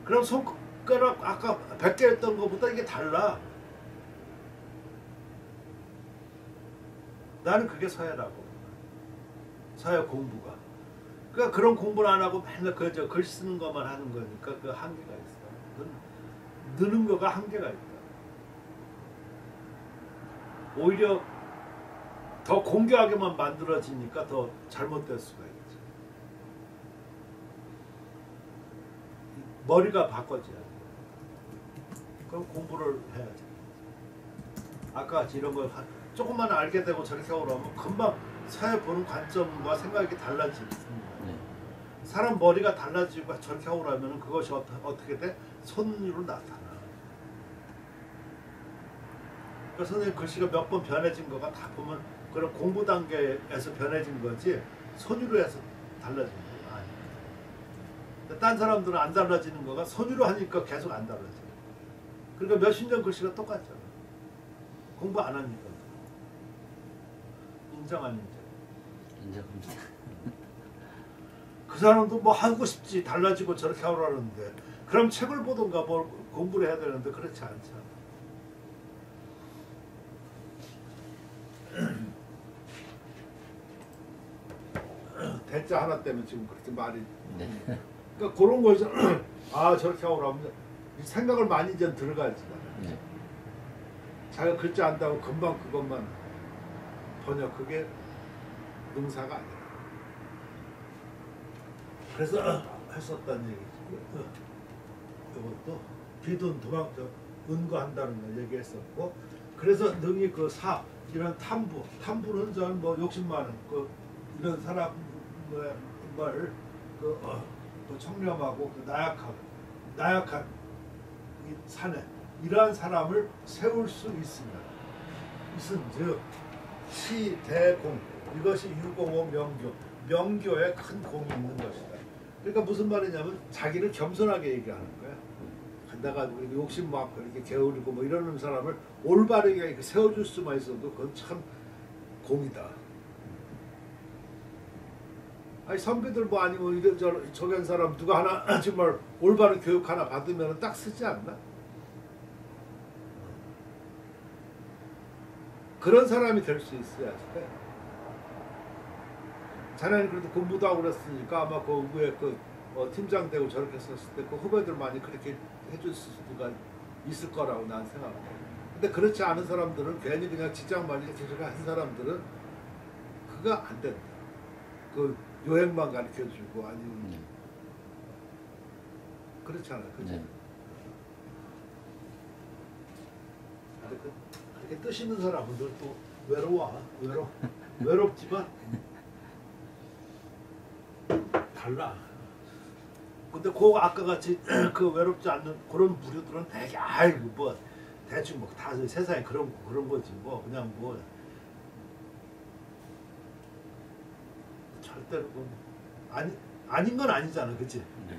그럼 손가락 아까 100개 했던 것보다 이게 달라. 나는 그게 서예라고. 서예 공부가. 그러니까 그런 공부를 안 하고 맨날 글 쓰는 것만 하는 거니까 그 한계가 있어. 느는 거가 한계가 있다. 오히려 더 공교하게만 만들어지니까 더 잘못될 수가 있지. 머리가 바꿔져야 돼. 그럼 공부를 해야지. 아까 같이 이런 걸 조금만 알게 되고 저렇게 하고 그러면 금방 사회 보는 관점과 생각이 달라집니다. 네. 사람 머리가 달라지고 저렇게 하고 나면 그것이 어떻게 돼? 손으로 나타나. 그러니까 선생님 글씨가 몇 번 변해진 거가 다 보면 그런 공부 단계에서 변해진 거지 손으로 해서 달라진 거 아니에요. 딴 사람들은 안 달라지는 거가 손으로 하니까 계속 안 달라져. 그러니까 몇십 년 글씨가 똑같잖아. 공부 안 하니까. 인정 안 인정? 인정합니다. 그 사람도 뭐 하고 싶지 달라지고 저렇게 하라는데 그럼 책을 보던가 뭘 공부를 해야 되는데 그렇지 않잖아. 대자 하나 때문에 지금 그렇게 말이. 네. 그러니까 그런 거죠. 아 저렇게 하라면 생각을 많이 좀 들어가지. 네. 자기가 글자 안다고 금방 그것만 번역 그게 능사가 아니야. 그래서 했었다는 얘기지. 이것도 비둔 도망 은거한다는 걸 얘기했었고, 그래서 능히 그 사 이런 탐부는 저는 뭐 욕심 많은 그 이런 사람을 그 청렴하고 그 나약한 이 사내 이러한 사람을 세울 수 있으면 있은즉 시대공 이것이 유공호 명교에 큰 공이 있는 것이다. 그러니까 무슨 말이냐면 자기를 겸손하게 얘기하는 거야. 내가 욕심 많고 이렇게 게으르고 뭐 이러는 사람을 올바르게 이렇게 세워줄 수만 있어도 그건 참 공이다. 아니 선비들 뭐 아니고 이런 저런 사람 누가 하나 정말 올바른 교육 하나 받으면 딱 쓰지 않나? 그런 사람이 될 수 있어야지. 자네는 그래도 공부도 하고 그랬으니까 아마 그 위에 팀장 되고 저렇게 썼을 때 그 후배들 많이 그렇게 해줄 수가 있을 거라고 난 생각해. 근데 그렇지 않은 사람들은 괜히 그냥 직장만 이렇게 한 사람들은 그거 안 된다. 그 요행만 가르쳐주고 아니면 그렇지 않아, 그죠? 네. 그렇게 뜻 있는 사람들 또 외롭지만 달라. 근데 그 아까 같이 그 외롭지 않는 그런 부류들은 되게 아이고 뭐 대충 뭐 다 세상에 그런 거지 뭐 그냥 뭐 절대로 뭐 아닌 건 아니잖아, 그치? 네.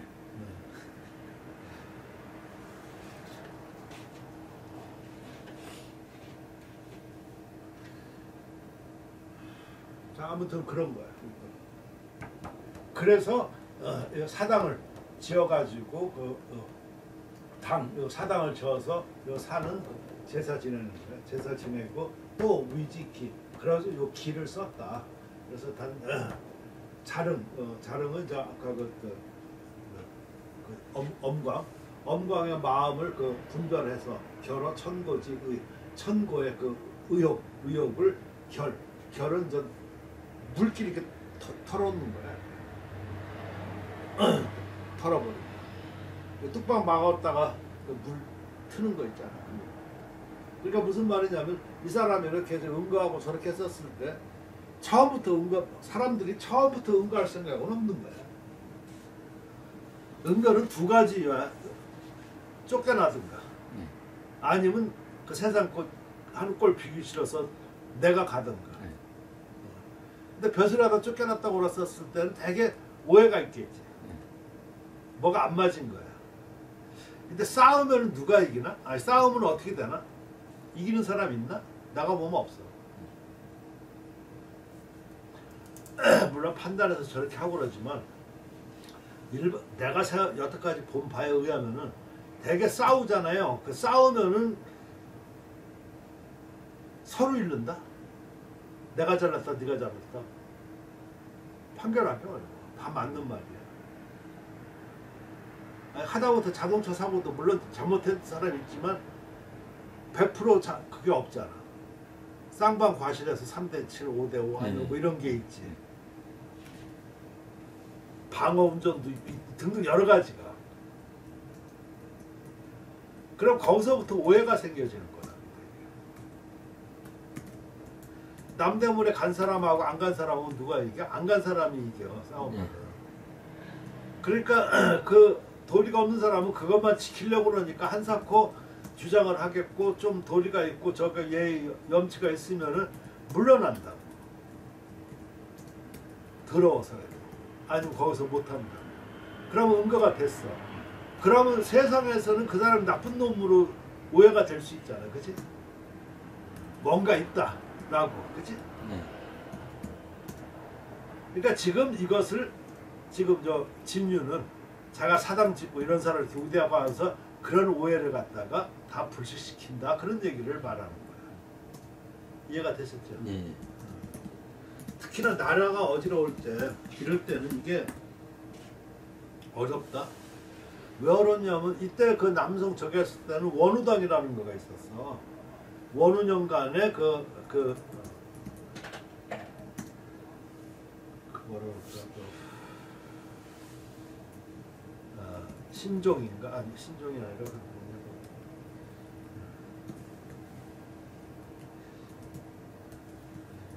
자, 아무튼 그런 거야. 그래서 사당을 지어가지고 사당을 지어서 사는 제사 지내는 거야. 제사 지내고 또 위지기. 그래서 요 기를 썼다. 그래서 자릉은 저 아까 엄광의 마음을 분별해서 결어 천고지 천고의 의욕을 결은 저 물끼리 이렇게 털어놓는 거야. 털어버리고 뚝방 막았다가 물 트는 거 있잖아. 그러니까 무슨 말이냐면 이 사람이 이렇게 응거하고 저렇게 했었을 때 사람들이 처음부터 응거할 생각은 없는 거야. 응거는 두 가지야. 쫓겨나든가 아니면 그 세상 한 꼴 비기 싫어서 내가 가든가. 근데 벼슬하다 쫓겨났다고 그랬었을 때는 되게 오해가 있겠지. 뭐가 안 맞은 거야. 근데 싸우면 누가 이기나? 아니 싸우면 어떻게 되나? 이기는 사람 있나? 나가 보면 없어. 물론 판단해서 저렇게 하고 그러지만 내가 여태까지 본 바에 의하면은 되게 싸우잖아요. 그 싸우면은 서로 잃는다. 내가 잘났다, 네가 잘났다. 판결하기 어려워. 다 맞는 말이야. 하다못해 자동차 사고도 물론 잘못한 사람이 있지만 100% 그게 없잖아. 쌍방 과실에서 3대7, 5대5 아니면 뭐 이런 게 있지. 방어 운전도 등등 여러 가지가. 그럼 거기서부터 오해가 생겨지는 거다. 남대문에 간 사람하고 안 간 사람하고 누가 이겨? 안 간 사람이 이겨 싸우면. 네. 그러니까 그 도리가 없는 사람은 그것만 지키려고 그러니까 한사코 주장을 하겠고 좀 도리가 있고 저가 염치가 있으면은 물러난다. 더러워서 아니면 거기서 못한다. 그러면 응거가 됐어. 그러면 세상에서는 그 사람이 나쁜 놈으로 오해가 될 수 있잖아, 그렇지? 뭔가 있다라고, 그렇지? 네. 그러니까 지금 이것을 지금 저 진유는 자가 사당 짓고 이런 사람을 이렇게 우대하고 하면서 그런 오해를 갖다가 다 불식시킨다 그런 얘기를 말하는 거야. 이해가 되셨죠? 네. 특히나 나라가 어지러울 때 이럴 때는 이게 어렵다. 왜 어렵냐면 이때 그 남성 저기 했을 때는 원우당이라는 거가 있었어. 원우년간에 그 뭐라 그럴까 신종인가? 아니 신종이 아니라 그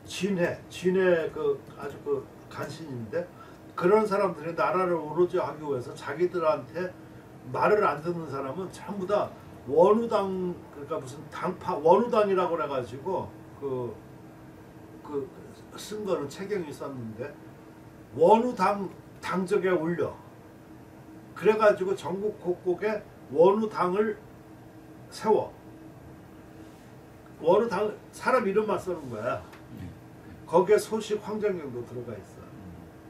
진해 그 아주 그 간신인데 그런 사람들이 나라를 오로지 하기 위해서 자기들한테 말을 안 듣는 사람은 전부 다 원우당 그러니까 무슨 당파 원우당이라고 그래가지고 쓴 거는 책경이 있었는데 원우당 당적에 올려 그래가지고 전국 곳곳에 원우당을 세워 원우당 사람 이름만 쓰는 거야. 거기에 소식 황정경도 들어가 있어.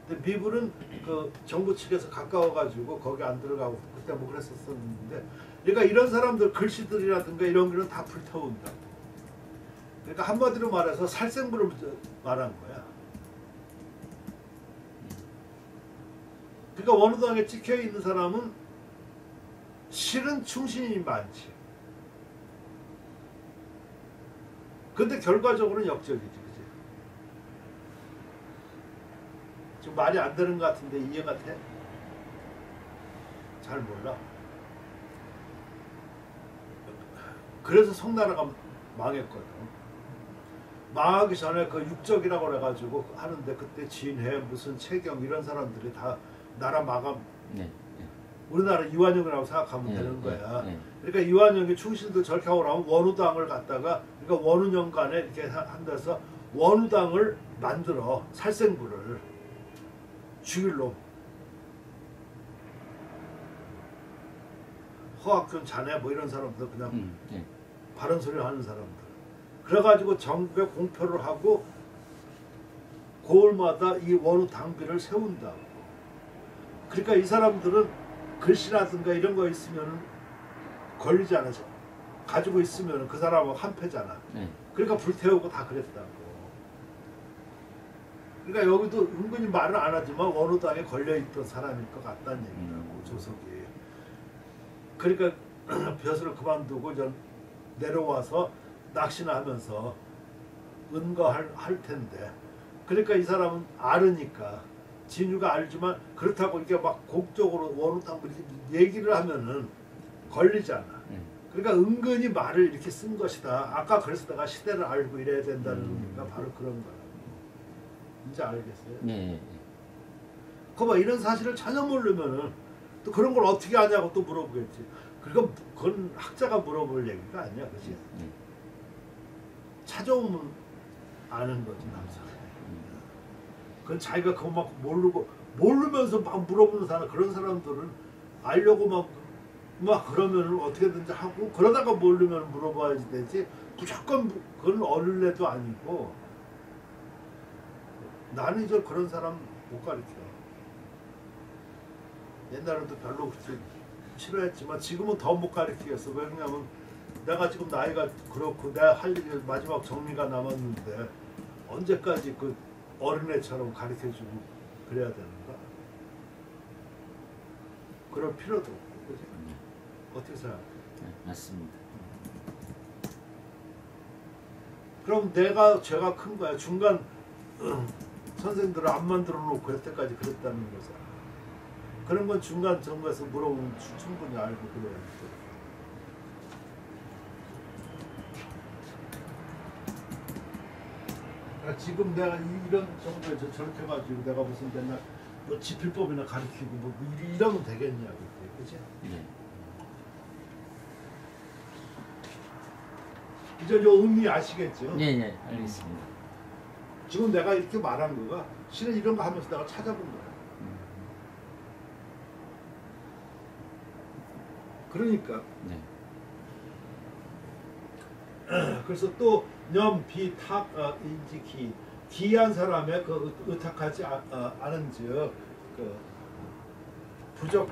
근데 미불은 그 정부 측에서 가까워가지고 거기 안 들어가고 그때 뭐 그랬었었는데 그러니까 이런 사람들 글씨들이라든가 이런 거는 다 불태운다. 그러니까 한마디로 말해서 살생부를 말한 거야. 그러니까 원우당에 찍혀 있는 사람은 실은 충신이 많지. 근데 결과적으로는 역적이지, 그지? 좀 말이 안 되는 것 같은데 이해가 돼? 잘 몰라. 그래서 송나라가 망했거든. 망하기 전에 그 육적이라고 그래가지고 하는데 그때 진해 무슨 최경 이런 사람들이 다 나라 마감. 네. 우리나라 이완용이라고 생각하면 네, 되는 거야. 네, 네. 그러니까 이완용이 충신도 저렇게 하고 나면 원우당을 갖다가 그러니까 원우년간에 이렇게 한 데서 원우당을 만들어 살생부를 죽일 놈. 허학균 자네 뭐 이런 사람들 그냥 네. 바른 소리 하는 사람들. 그래가지고 전국에 공표를 하고 고을마다 이 원우 당비를 세운다고. 그러니까 이 사람들은 글씨라든가 이런 거 있으면 걸리지 않아. 가지고 있으면 그 사람하고 한패잖아. 네. 그러니까 불태우고 다 그랬다고. 그러니까 여기도 은근히 말을 안 하지만 원우 당에 걸려있던 사람일 것 같다는 얘기라고 조석이. 그러니까 벼슬을 그만두고 내려와서 낚시나 하면서 은거할 텐데 그러니까 이 사람은 알으니까 진유가 알지만 그렇다고 이렇게 막 곡적으로 원우당 얘기를 하면은 걸리잖아. 그러니까 은근히 말을 이렇게 쓴 것이다. 아까 그래서 내가 시대를 알고 이래야 된다는 의미가 바로 그런 거라고. 이제 알겠어요? 네. 그봐 이런 사실을 전혀 모르면은 또 그런 걸 어떻게 아냐고 또 물어보겠지. 그건 학자가 물어볼 얘기가 아니야, 그렇지? 찾아오면 아는 거지, 남사. 그건 자기가 그것만 모르면서 막 물어보는 사람, 그런 사람들은 알려고 막 그러면은 어떻게든지 하고 그러다가 모르면 물어봐야지 되지. 무조건 그건 어린애도 아니고 나는 이제 그런 사람 못 가르쳐. 옛날에도 별로 그렇게 싫어했지만 지금은 더 못 가르치겠어. 왜냐면 내가 지금 나이가 그렇고 내가 할 일이 마지막 정리가 남았는데 언제까지 그 어린애처럼 가르쳐주고 그래야 되는가? 그럴 필요도 없고, 그지? 어떻게 생각해? 네, 맞습니다. 그럼 죄가 큰 거야. 중간 선생들을 안 만들어 놓고 여태까지 그랬다는 거죠. 그런 건 중간 정부에서 물어보면 충분히 알고 그래야 돼. 그러니까 지금 내가 이런 정도에 저렇게 해가지고 내가 무슨 맨날 뭐 지필법이나 가르치고 뭐 이러면 되겠냐고, 그치? 네. 이제 요 의미 아시겠죠? 네, 네, 알겠습니다. 지금 내가 이렇게 말한 거가 실은 이런 거 하면서 내가 찾아본 거야. 그러니까 네. 그래서 또 념비탁 인지 기한 사람의 그 의탁하지 않은즉 그 부족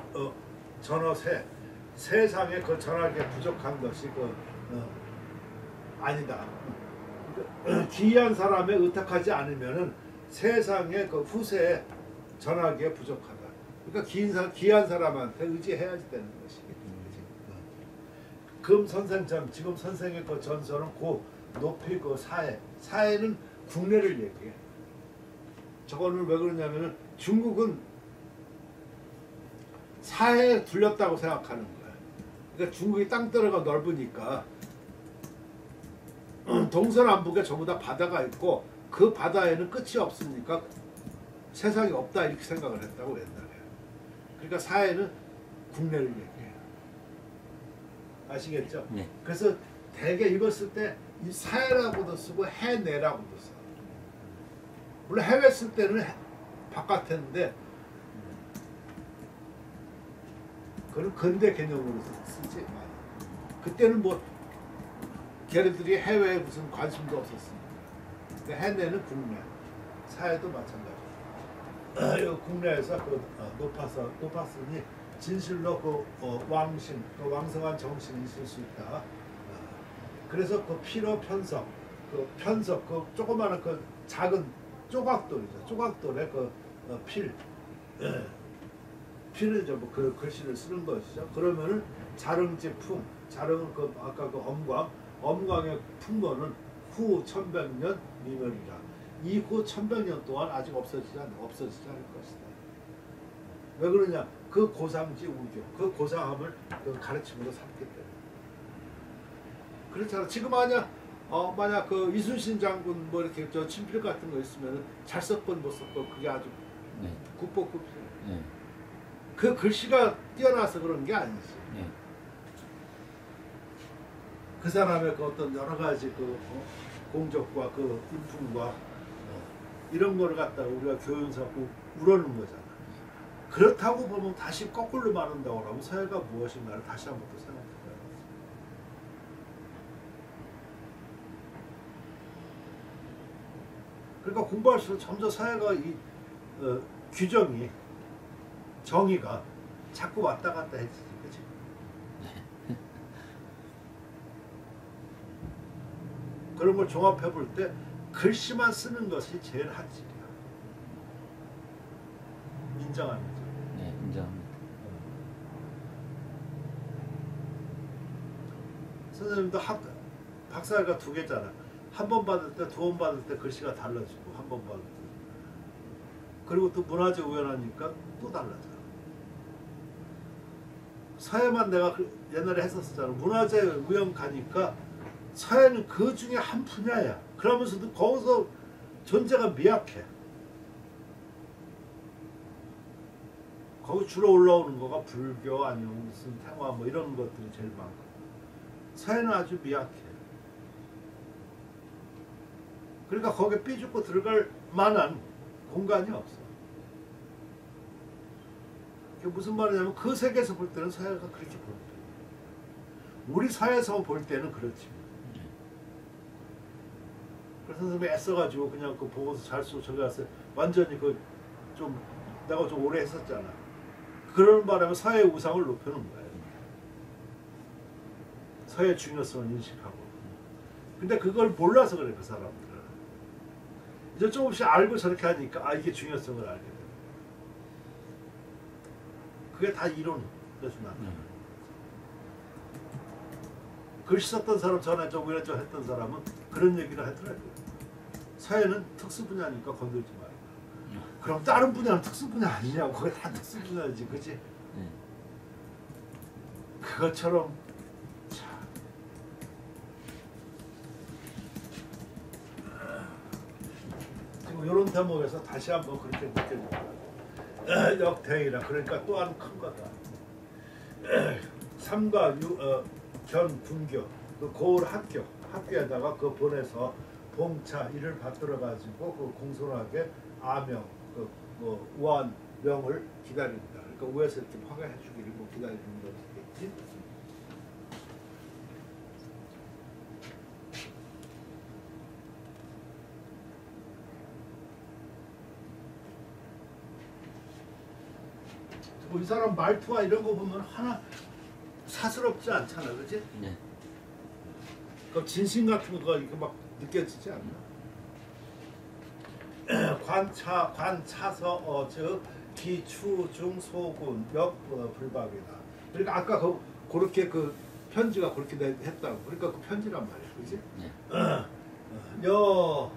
전어세 세상에 그 전하게 부족한 것이 아니다. 기한 사람의 의탁하지 않으면은 세상에 그 후세에 전하기에 부족하다. 그러니까 기한 사람한테 의지해야지 되는 것이겠지. 금 선생전 지금 선생의 그 전설은 고 높이 그 사해는 국내를 얘기해. 저거는 왜 그러냐면은 중국은 사해에 둘렸다고 생각하는 거야. 그러니까 중국이 땅덩어리가 넓으니까 동서남북에 전부 다 바다가 있고 그 바다에는 끝이 없으니까 세상이 없다 이렇게 생각을 했다고 옛날에. 그러니까 사해는 국내를 얘기해. 아시겠죠? 네. 그래서 대개 읽었을 때 이 사해라고도 쓰고 해내라고도 써. 물론 해외 쓸 때는 바깥인데 그건 근대 개념으로 쓰지. 그때는 뭐 걔네들이 해외에 무슨 관심도 없었으니까. 근데 해내는 국내, 사해도 마찬가지. 국내에서 그 높았으니 진실로 그 왕신, 그 왕성한 정신이 있을 수 있다. 그래서 그 피로 편석, 그 조그마한 그 작은 조각돌이죠. 조각돌에 그 필을 이제 뭐 그 글씨를 쓰는 것이죠. 그러면은 자릉지풍, 자릉은 그 아까 그 엄광의 풍모는 후 1100년 미멸이라. 이후 1100년 동안 아직 없어지지 않을 것이다. 왜 그러냐? 그 고상지 우교, 그 고상함을 그 가르침으로 삼기 때문에. 그렇잖아. 지금 만약 그 이순신 장군 뭐 이렇게 저 친필 같은 거 있으면 잘 썼건 못 썼건 그게 아주 네. 국보급이에요. 네. 그 글씨가 뛰어나서 그런 게 아니지. 네. 그 사람의 그 어떤 여러 가지 그 공적과 그 인품과 이런 거를 갖다가 우리가 교훈하고 우러는 거잖아. 그렇다고 보면 다시 거꾸로 말한다고 하면 사회가 무엇인가를 다시 한번 또 생각해 봐야 돼. 그러니까 공부할수록 점점 사회가 이 규정이 정의가 자꾸 왔다 갔다 해지지, 그치? 그런 걸 종합해 볼 때 글씨만 쓰는 것이 제일 한질이야. 인정합니다. 네, 인정합니다. 선생님도 박사가 2개잖아. 한 번 받을 때, 2번 받을 때 글씨가 달라지고, 한 번 받을 때. 그리고 또 문화재 우연하니까 또 달라져. 서예만 내가 옛날에 했었잖아. 문화재 우연 가니까 서예는 그 중에 한 분야야. 그러면서도 거기서 존재가 미약해. 거기 주로 올라오는 거가 불교 아니면 무슨 태화 뭐 이런 것들이 제일 많고. 서예는 아주 미약해. 그러니까 거기에 삐죽고 들어갈 만한 공간이 없어. 그게 무슨 말이냐면 그 세계에서 볼 때는 서예가 그렇게 보여. 우리 사회에서 볼 때는 그렇지. 그래서 선생님이 애써가지고 그냥 그 보고서 잘 쓰고 저기 가서 완전히 그 좀 내가 좀 오래 했었잖아. 그런 바람에 서예의 우상을 높여놓은 거예요. 서예의 중요성을 인식하고. 근데 그걸 몰라서 그래, 그 사람들은. 이제 조금씩 알고 저렇게 하니까 이게 중요성을 알게 돼. 그게 다 이론에서 나타나. 글씨 썼던 사람 전에 좀 이래저래 했던 사람은 그런 얘기를 하더라고요. 서예는 특수 분야니까 건들지 말고. 그럼 다른 분야는 특수 분야 아니냐고. 그게 다 특수 분야지, 그치? 그것처럼 참. 이런 대목에서 다시 한번 그렇게 느껴집니다. 역대이라 그러니까 또한 큰 거다. 삼가 견 분교 그 고을 학교에다가 그 보내서 봉차 이를 받들어 가지고 그 공손하게 아명 그 우한명을 기다립니다. 그러니까 우에서 이렇게 화가해 주기를 뭐 기다리는 거겠지. 이 사람 말투와 이런 거 보면 하나 사스럽지 않잖아, 그렇지? 네. 그 진심 같은 거가 이렇게 막 느껴지지 않나? 관차서 즉 기추중 소군 역 불박이다. 그러니까 아까 그렇게 그 편지가 그렇게 했다고. 그러니까 그 편지란 말이야, 그렇지? 네. 여우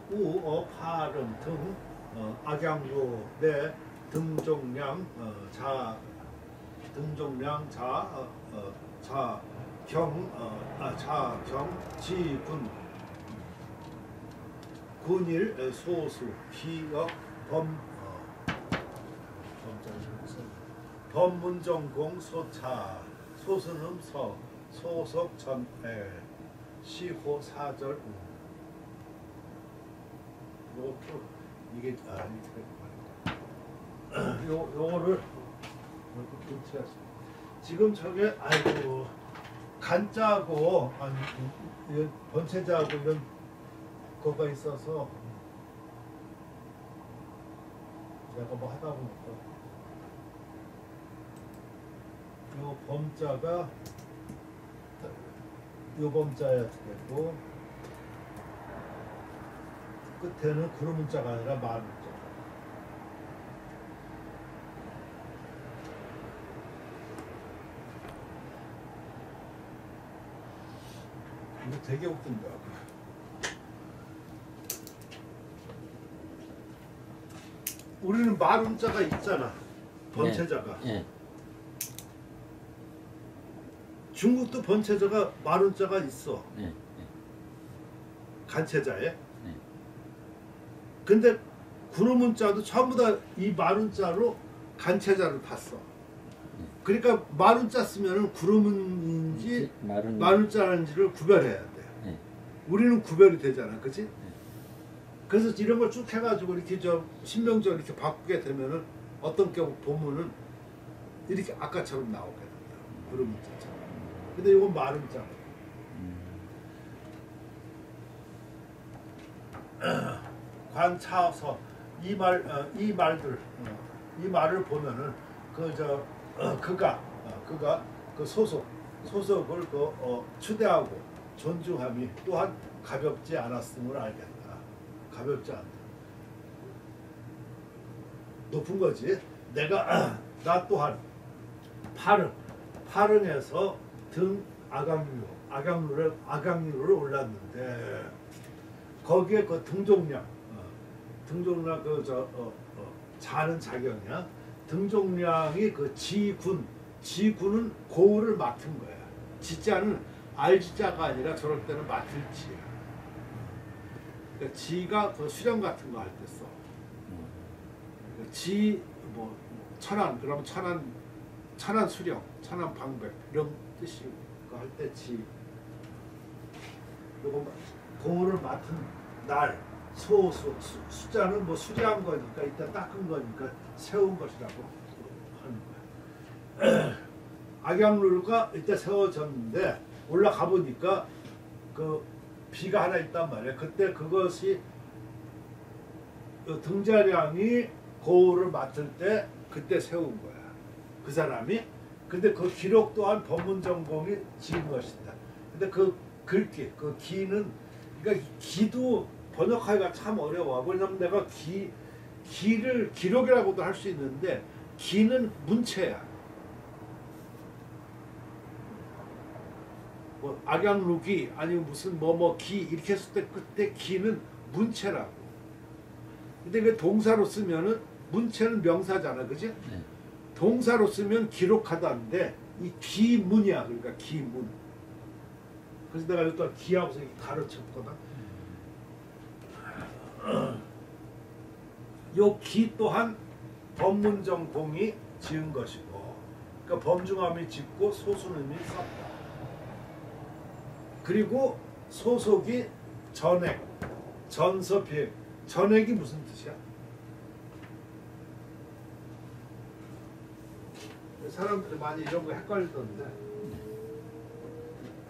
파름 등 악양로 내 등종량 자경 지군 군일 소수 기역 범문전공 소차 소선음 서 소속 전에 시호 사절 요것도 이게 이렇게 요거를 지금 저게 아이고 간자하고 번체자하고 이런 거가 있어서 내가 뭐 하다 보니까 요 범자가 요 범자야 되고 끝에는 구름문자가 아니라 말문자. 이거 되게 웃긴다. 우리는 말운자가 있잖아. 번체자가. 네. 중국도 번체자가 말운자가 있어. 네. 간체자에. 네. 근데 구름문자도 전부 다 이 말운자로 간체자를 봤어. 그러니까 말운자 쓰면은 구름인지 말운자인지를 구별해야 돼. 네. 우리는 구별이 되잖아, 그렇지? 그래서 이런 걸 쭉 해가지고 이렇게 신명절 이렇게 바꾸게 되면은 어떤 경우 보면은 이렇게 아까처럼 나오게 된다. 구름문자처럼. 근데 이건 말운자. 관차서 이 말을 보면은 그가 그 소속을 추대하고 존중함이 또한 가볍지 않았음을 알겠다. 가볍지 않다. 높은 거지. 나 또한 파릉에서 등 악양루를 올랐는데 거기에 그 등종량 자는 자경이야. 등종량이 그 지군은 고을을 맡은 거야. 지자는 알지자가 아니라 저럴 때는 맡을 지야. 그러니까 지가 그 수령 같은 거 할 때 써. 지 천안 그러면 천안 수령, 천안 방백 이런 뜻이고 할 때 지. 그리고 고을을 맡은 날 숫자는 뭐 수리한 거니까 일단 닦은 거니까 세운 것이라고 하는 거야. 악양루가 이때 세워졌는데 올라가 보니까 그 비가 하나 있단 말이야. 그때 그것이 등자량이 고을을 맡을 때 그때 세운 거야. 그 사람이. 근데 그 기록 또한 법문전공이 지은 것이다. 근데 그 글귀, 그 기는 그러니까 기도 번역하기가 참 어려워. 왜냐면 내가 기를 기록이라고도 할 수 있는데 기는 문체야. 뭐 악양루기 아니면 무슨 기 이렇게 했을 때 그때 기는 문체라고. 근데 그 동사로 쓰면은 문체는 명사잖아, 그지? 네. 동사로 쓰면 기록하다인데 이 기문이야. 그러니까 기문. 그래서 내가 또 기하고서 가르쳤거든. 요 기 또한 법문정 공이 지은 것이고, 그러니까 범중함이 짓고 소수님이 썼다. 그리고 소속이 전액, 전서, 비액. 전액이 무슨 뜻이야? 사람들이 많이 이런 거 헷갈리던데,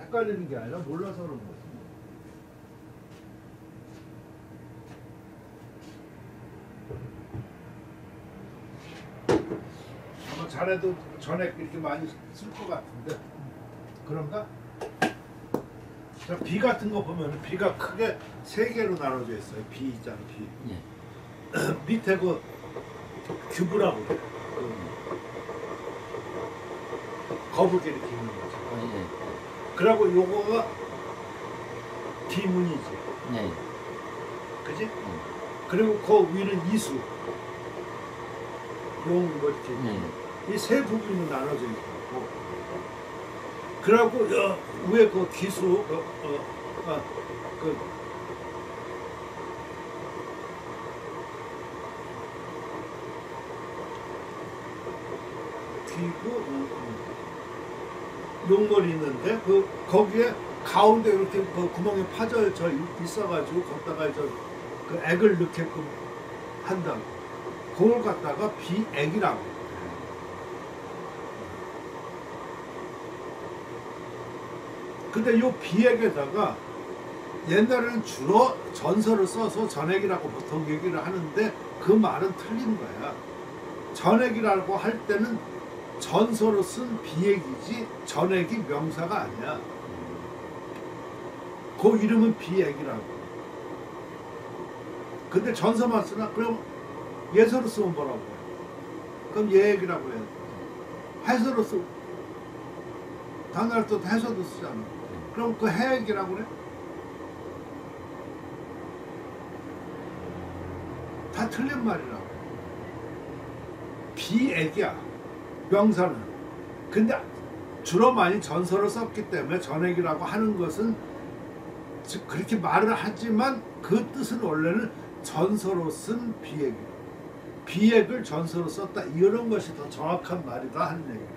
헷갈리는 게 아니라 몰라서 그런 거지. 아마 자네도 전액 이렇게 많이 쓸 것 같은데, 그런가? 자, 비 같은 거 보면 비가 크게 세 개로 나눠져 있어요. 비 있잖아, 비. 예. 밑에 그 규브라고 그래. 거북이 이렇게 있는 거죠. 예. 그리고 요거가 비문이지. 예. 그지? 그리고 그 위는 이수. 용, 뭐 이렇게. 예. 이 세 부분이 나눠져 있고. 그리고 위에 그 기수, 귀고 용머리 있는데 거기에 가운데 이렇게 그 구멍이 파져 있어가지고 거기다가 그 액을 넣게끔 한다고. 그걸 갖다가 비액이라고. 근데 요 비액에다가 옛날에는 주로 전서를 써서 전액이라고 보통 얘기를 하는데 그 말은 틀린 거야. 전액이라고 할 때는 전서로 쓴 비액이지 전액이 명사가 아니야. 그 이름은 비액이라고. 근데 전서만 쓰나? 그럼 예서로 쓰면 뭐라고 해? 그럼 예액이라고 해. 해서로 쓰 단어를 또 해서도 쓰잖아. 그럼 그 해액이라고 그래? 다 틀린 말이라고. 비액이야, 명사는. 근데 주로 많이 전서를 썼기 때문에 전액이라고 하는 것은 즉 그렇게 말을 하지만 그 뜻은 원래는 전서로 쓴 비액이야. 비액을 전서로 썼다, 이런 것이 더 정확한 말이다 하는 얘기야.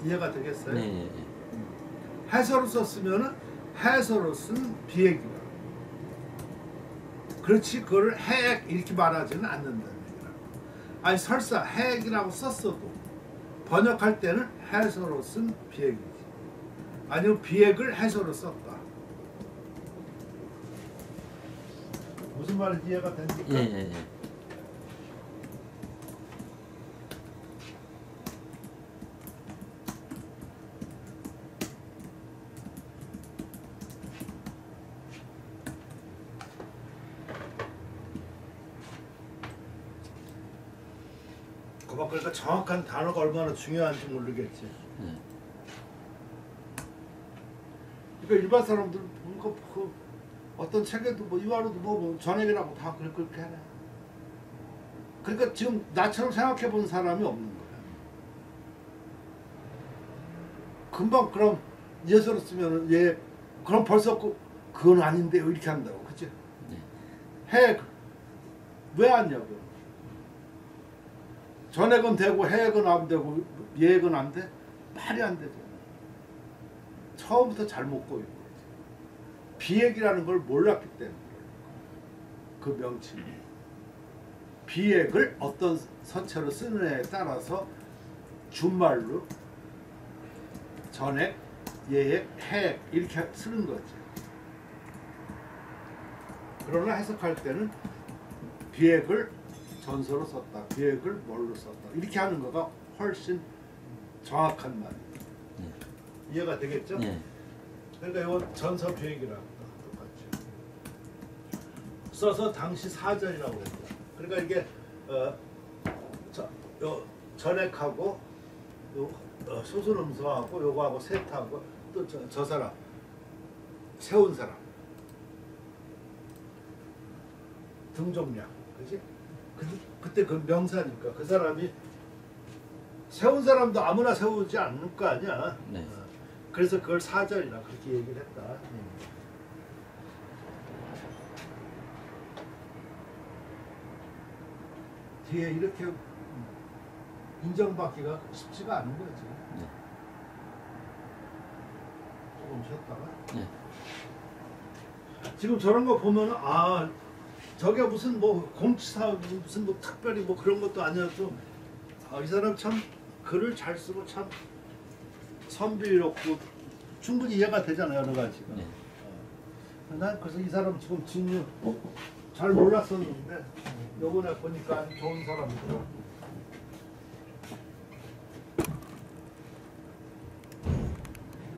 이해가 되겠어요? 네. 해서로 썼으면은 해서로 쓴 비액이라. 그렇지, 그걸 해액 이렇게 말하지는 않는다는 얘기라. 아니 설사 해액이라고 썼어도 번역할 때는 해서로 쓴 비액이지. 아니면 비액을 해서로 썼다. 무슨 말인지 이해가 됩니까? 예. 그러니까 정확한 단어가 얼마나 중요한지 모르겠지. 그러니까 일반 사람들 뭔가 그 어떤 책에도 뭐 이화로도 뭐 전액이라고 다 그렇게 하네. 그러니까 지금 나처럼 생각해 본 사람이 없는 거야. 금방 그럼 예서로 쓰면 예 그럼 벌써 그건 아닌데요 이렇게 한다고, 그치? 해 왜 하냐고. 전액은 되고 해액은 안 되고 예액은 안 돼? 말이 안 되잖아. 처음부터 잘못 꼬인 거지. 비액이라는 걸 몰랐기 때문에 그 명칭이. 비액을 어떤 서체로 쓰느냐에 따라서 준말로 전액, 예액, 해액 이렇게 쓰는 거지. 그러나 해석할 때는 비액을 전서로 썼다, 비액을 뭘로 썼다 이렇게 하는 거가 훨씬 정확한 말이에요. 이해가 되겠죠? 그러니까 이거 전서 비액이라고 똑같죠. 써서 당시 사절이라고 했다. 그러니까 이게 전액하고 소수음서하고 요거하고 세트하고 또 저 사람 세운 사람 등종량, 그지? 그때 그 명사니까 그 사람이 세운 사람도 아무나 세우지 않을 거 아니야. 네. 그래서 그걸 사절이라 그렇게 얘기를 했다. 뒤에 이렇게 인정받기가 쉽지가 않은 거지. 네. 조금 쉬었다가. 네. 지금 저런 거 보면 아 저게 무슨 뭐 공치사 무슨 뭐 특별히 뭐 그런 것도 아니어도 아, 이 사람 참 글을 잘 쓰고 참 선비롭고 충분히 이해가 되잖아요 여러 가지가. 네. 난 그래서 이 사람 지금 진유 잘 몰랐었는데 요번에 보니까 아주 좋은 사람이더라고.